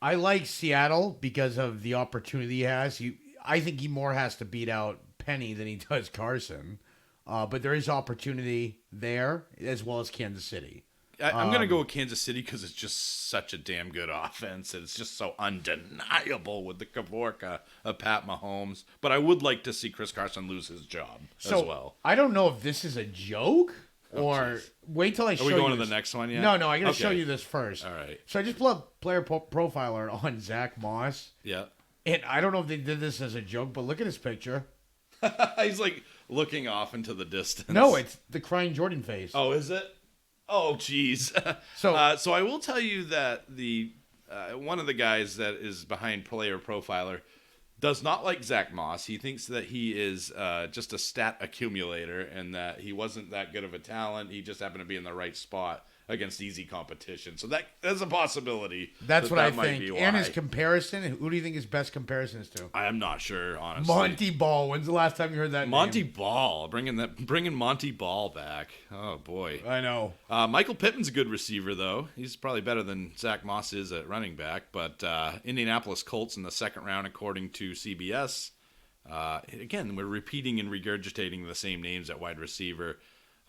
I like Seattle because of the opportunity he has. I think he more has to beat out Penny than he does Carson. But there is opportunity there as well as Kansas City. I'm going to go with Kansas City because it's just such a damn good offense. And it's just so undeniable with the Kavorka of Pat Mahomes. But I would like to see Chris Carson lose his job as well. I don't know if this is a joke or wait till I show you. Are we going to this. the next one yet? No, I got to show Okay. you this first. All right. So I just pulled up player profiler on Zach Moss. Yeah. And I don't know if they did this as a joke, but look at his picture. He's like looking off into the distance. No, it's the crying Jordan face. Oh, is it? Oh, jeez. So I will tell you that the one of the guys that is behind Player Profiler does not like Zach Moss. He thinks that he is just a stat accumulator and that he wasn't that good of a talent. He just happened to be in the right spot against easy competition. So that's a possibility. That's what I might think. be why. And his comparison, who do you think his best comparison is to? I am not sure, honestly. Monty Ball. When's the last time you heard that Monty name? Ball, bringing Monty Ball back. Oh boy. I know. Michael Pittman's a good receiver, though. He's probably better than Zach Moss is at running back. But Indianapolis Colts in the second round, according to CBS. Again, we're repeating and regurgitating the same names at wide receiver.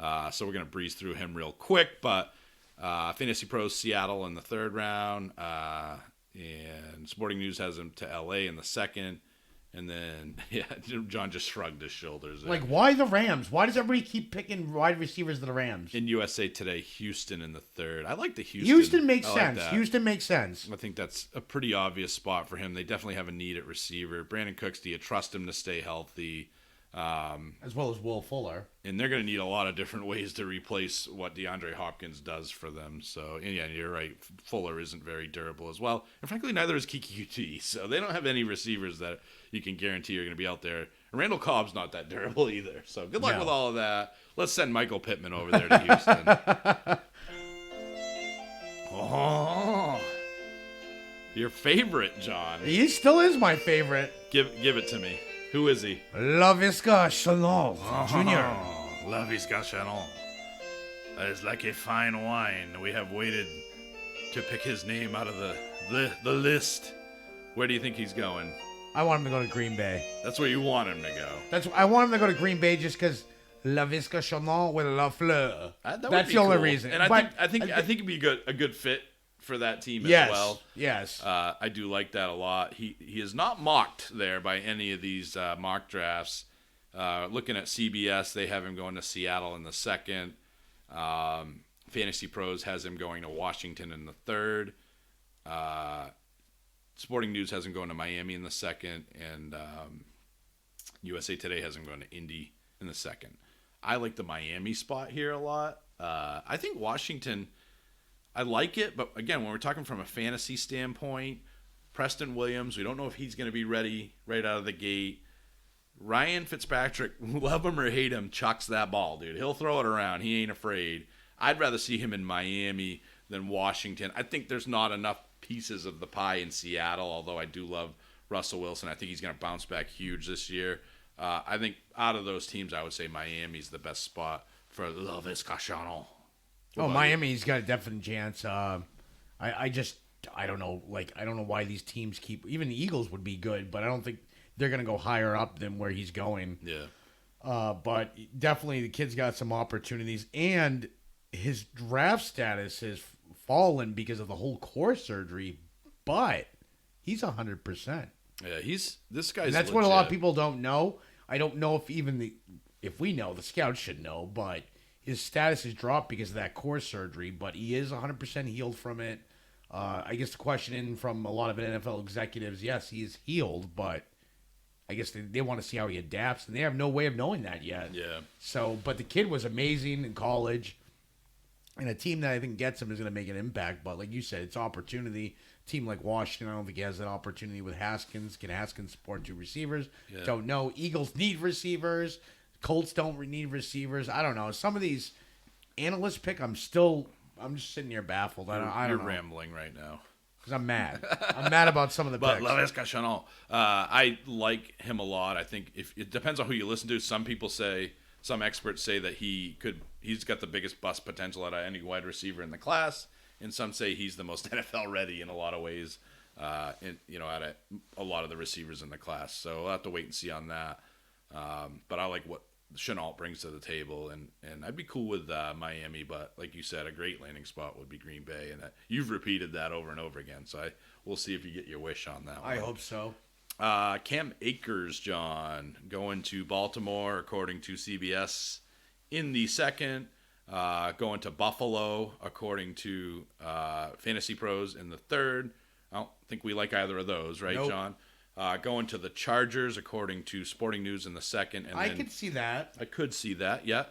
So we're going to breeze through him real quick. But Fantasy Pros, Seattle in the third round. And Sporting News has him to L.A. in the second. And then, John just shrugged his shoulders. Like, why the Rams? Why does everybody keep picking wide receivers to the Rams? In USA Today, Houston in the third. I like the Houston. Houston makes I like sense. that. Houston makes sense. I think that's a pretty obvious spot for him. They definitely have a need at receiver. Brandon Cooks, do you trust him to stay healthy? As well as Will Fuller. And they're going to need a lot of different ways to replace what DeAndre Hopkins does for them. So, and yeah, you're right. Fuller isn't very durable as well. And frankly, neither is Kiki UT. So they don't have any receivers that you can guarantee are going to be out there. And Randall Cobb's not that durable either. So good luck with all of that. Let's send Michael Pittman over there to Houston. Oh, your favorite, John. He still is my favorite. Give it to me. Who is he? LaVisca Chenault Jr. LaVisca Chenault. It's like a fine wine. We have waited to pick his name out of the list. Where do you think he's going? I want him to go to Green Bay. That's where you want him to go. I want him to go to Green Bay just because LaVisca Chenault with La Fleur. That's the only reason. And I think it'd be a good fit for that team as well. Yes. I do like that a lot. He is not mocked there by any of these mock drafts. Looking at CBS, they have him going to Seattle in the second. Fantasy Pros has him going to Washington in the third. Sporting News has him going to Miami in the second. And USA Today has him going to Indy in the second. I like the Miami spot here a lot. I think Washington... I like it, but again, when we're talking from a fantasy standpoint, Preston Williams, we don't know if he's going to be ready right out of the gate. Ryan Fitzpatrick, love him or hate him, chucks that ball, dude. He'll throw it around. He ain't afraid. I'd rather see him in Miami than Washington. I think there's not enough pieces of the pie in Seattle, although I do love Russell Wilson. I think he's going to bounce back huge this year. I think out of those teams, I would say Miami's the best spot for LaVisca Chenault. Miami's got a definite chance. I don't know. I don't know why these teams keep. Even the Eagles would be good, but I don't think they're going to go higher up than where he's going. Yeah. But definitely the kid's got some opportunities, and his draft status has fallen because of the whole core surgery. But he's 100%. Yeah, this guy's. And that's legit. what a lot of people don't know. I don't know if we know, the scouts should know, but. His status has dropped because of that core surgery, but he is 100% healed from it. I guess the question from a lot of NFL executives, yes, he is healed, but I guess they want to see how he adapts, and they have no way of knowing that yet. Yeah. So, but the kid was amazing in college, and a team that I think gets him is going to make an impact. But like you said, it's opportunity. A team like Washington, I don't think he has that opportunity with Haskins. Can Haskins support two receivers? Yeah. Don't know. Eagles need receivers. Colts don't need receivers. I don't know. Some of these analyst pick, I'm just sitting here baffled. I don't You're know. rambling right now. Because I'm mad. I'm mad about some of the But picks. LaVisca Chenault, I like him a lot. I think it depends on who you listen to. Some experts say that he's got the biggest bust potential out of any wide receiver in the class, and some say he's the most NFL ready in a lot of ways. Out of a lot of the receivers in the class. So we'll have to wait and see on that. But I like what Chenault brings to the table, and I'd be cool with Miami, but like you said, a great landing spot would be Green Bay, and you've repeated that over and over again, so we'll see if you get your wish on that one. I hope so. Cam Akers, John, going to Baltimore, according to CBS, in the second, going to Buffalo, according to Fantasy Pros, in the third. I don't think we like either of those, right, Nope. John? Going to the Chargers, according to Sporting News, in the second. And I could see that. I could see that, yeah.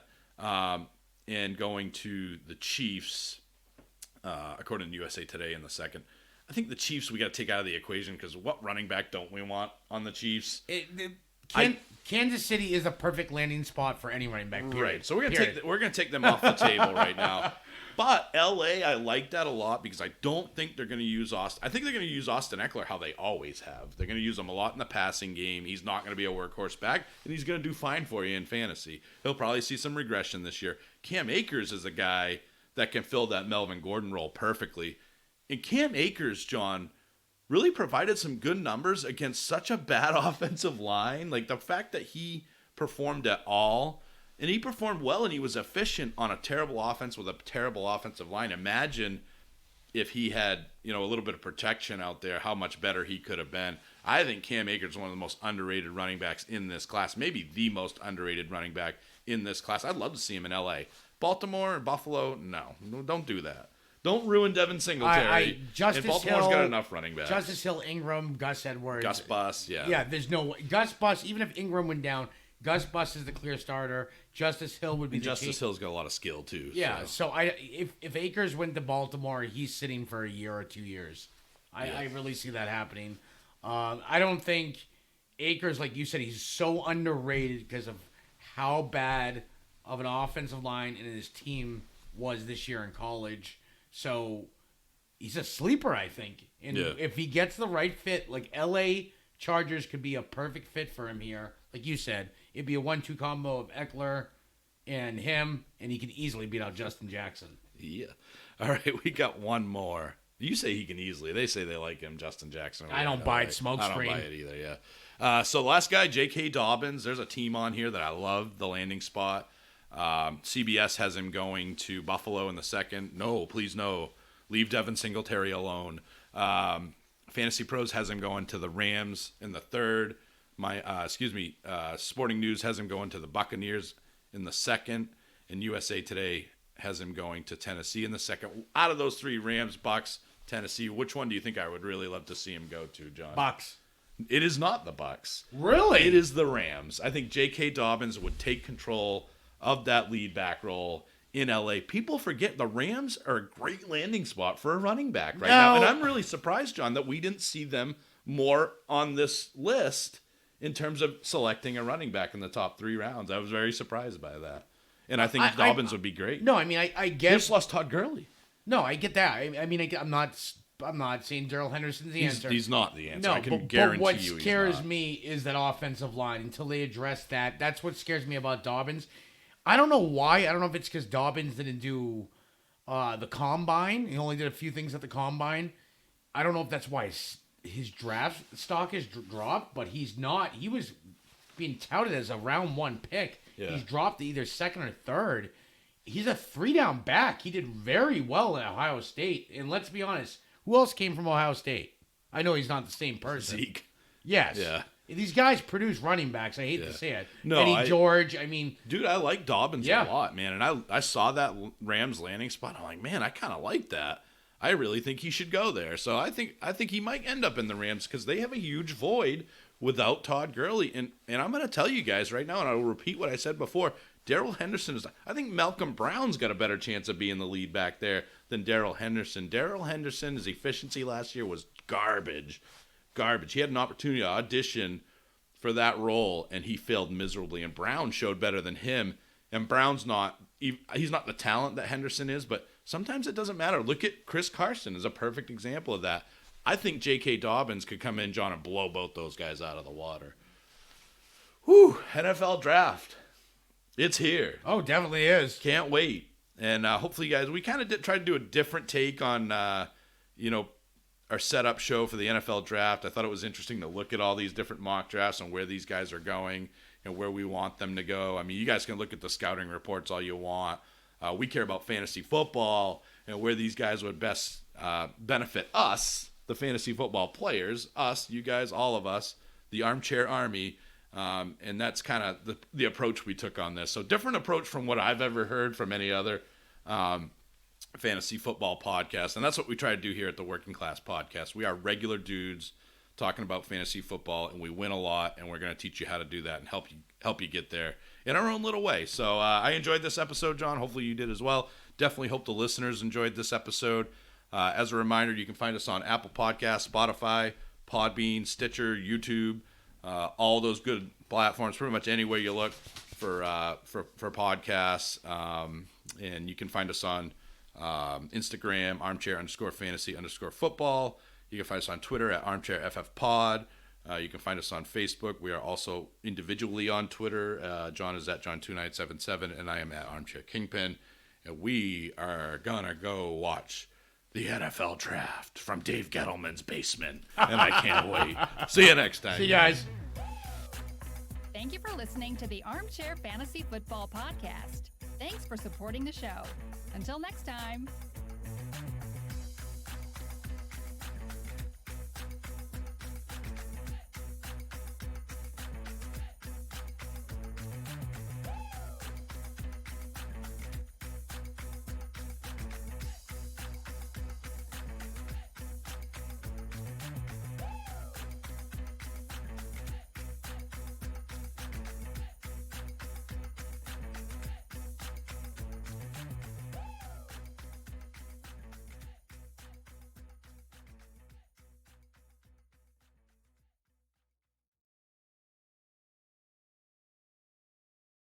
And going to the Chiefs, according to USA Today, in the second. I think the Chiefs we got to take out of the equation because what running back don't we want on the Chiefs? Kansas City is a perfect landing spot for any running back. Period. Right. So we're gonna take them off the table right now. But LA, I like that a lot because I don't think they're going to use Austin. I think they're going to use Austin Eckler how they always have. They're going to use him a lot in the passing game. He's not going to be a workhorse back, and he's going to do fine for you in fantasy. He'll probably see some regression this year. Cam Akers is a guy that can fill that Melvin Gordon role perfectly. And Cam Akers, John, really provided some good numbers against such a bad offensive line. Like the fact that he performed at all. And he performed well, and he was efficient on a terrible offense with a terrible offensive line. Imagine if he had, a little bit of protection out there, how much better he could have been. I think Cam Akers is one of the most underrated running backs in this class, maybe the most underrated running back in this class. I'd love to see him in L.A. Baltimore and Buffalo, no, don't do that. Don't ruin Devin Singletary. Justice and Baltimore's Hill, got enough running backs. Justice Hill, Ingram, Gus Edwards. Gus Bus, yeah. Yeah, there's no Gus Bus. Even if Ingram went down, Gus Bus is the clear starter. Justice Hill would be Justice Hill's got a lot of skill too. Yeah, so if Akers went to Baltimore, he's sitting for a year or 2 years. I really see that happening. I don't think Akers, like you said, he's so underrated because of how bad of an offensive line and his team was this year in college. So he's a sleeper, I think. And if he gets the right fit, like L.A. Chargers could be a perfect fit for him here. Like you said, it'd be a 1-2 combo of Eckler and him, and he can easily beat out Justin Jackson. Yeah. All right, we got one more. You say he can easily. They say they like him, Justin Jackson. I don't buy it, smoke screen. I don't buy it either, yeah. So the last guy, J.K. Dobbins. There's a team on here that I love, the landing spot. CBS has him going to Buffalo in the second. No, please no. Leave Devin Singletary alone. Fantasy Pros has him going to the Rams in the third. Sporting News has him going to the Buccaneers in the second. And USA Today has him going to Tennessee in the second. Out of those three, Rams, Bucs, Tennessee, which one do you think I would really love to see him go to, John? Bucs. It is not the Bucs. Really? It is the Rams. I think J.K. Dobbins would take control of that lead back role in L.A. People forget the Rams are a great landing spot for a running back right now. And I'm really surprised, John, that we didn't see them more on this list in terms of selecting a running back in the top 3 rounds. I was very surprised by that. And I think Dobbins would be great. No, I mean, I get... Just lost Todd Gurley. No, I get that. I mean, I'm not saying Darrell Henderson's the answer. He's not the answer. No, I can guarantee what you he's scares not. me is that offensive line. Until they address that, that's what scares me about Dobbins. I don't know why. I don't know if it's because Dobbins didn't do the combine. He only did a few things at the combine. I don't know if that's why his draft stock is dropped, but he's not. He was being touted as a round 1 pick. Yeah. He's dropped to either second or third. He's a 3-down back. He did very well at Ohio State. And let's be honest, who else came from Ohio State? I know he's not the same person. Zeke. Yes. Yeah. These guys produce running backs. I hate to say it. No, Eddie George, I mean... Dude, I like Dobbins a lot, man. And I saw that Rams landing spot. I'm like, man, I kind of like that. I really think he should go there. So I think he might end up in the Rams because they have a huge void without Todd Gurley. And I'm going to tell you guys right now, and I will repeat what I said before, Darrell Henderson I think Malcolm Brown's got a better chance of being the lead back there than Darrell Henderson. Darrell Henderson, his efficiency last year was garbage. He had an opportunity to audition for that role, and he failed miserably. And Brown showed better than him. And Brown's he's not the talent that Henderson is, but sometimes it doesn't matter. Look at Chris Carson is a perfect example of that. I think J.K. Dobbins could come in, John, and blow both those guys out of the water. Whew, NFL draft. It's here. Oh, definitely is. Can't wait. And hopefully, guys, we kind of tried to do a different take on, our setup show for the NFL draft. I thought it was interesting to look at all these different mock drafts and where these guys are going and where we want them to go. I mean, you guys can look at the scouting reports all you want. We care about fantasy football and where these guys would best benefit us, the fantasy football players, us, you guys, all of us, the Armchair Army. And that's kind of the approach we took on this. So different approach from what I've ever heard from any other fantasy football podcast. And that's what we try to do here at the Working Class Podcast. We are regular dudes talking about fantasy football, and we win a lot, and we're going to teach you how to do that and help you get there in our own little way. So I enjoyed this episode, John. Hopefully you did as well. Definitely hope the listeners enjoyed this episode. As a reminder, you can find us on Apple Podcasts, Spotify, Podbean, Stitcher, YouTube, all those good platforms, pretty much anywhere you look for podcasts. And you can find us on Instagram, armchair_fantasy_football. You can find us on Twitter at armchairffpod. You can find us on Facebook. We are also individually on Twitter. John is at John2977, and I am at Armchair Kingpin. And we are gonna go watch the NFL draft from Dave Gettleman's basement, and I can't wait. See you next time. See you guys. Thank you for listening to the Armchair Fantasy Football Podcast. Thanks for supporting the show. Until next time.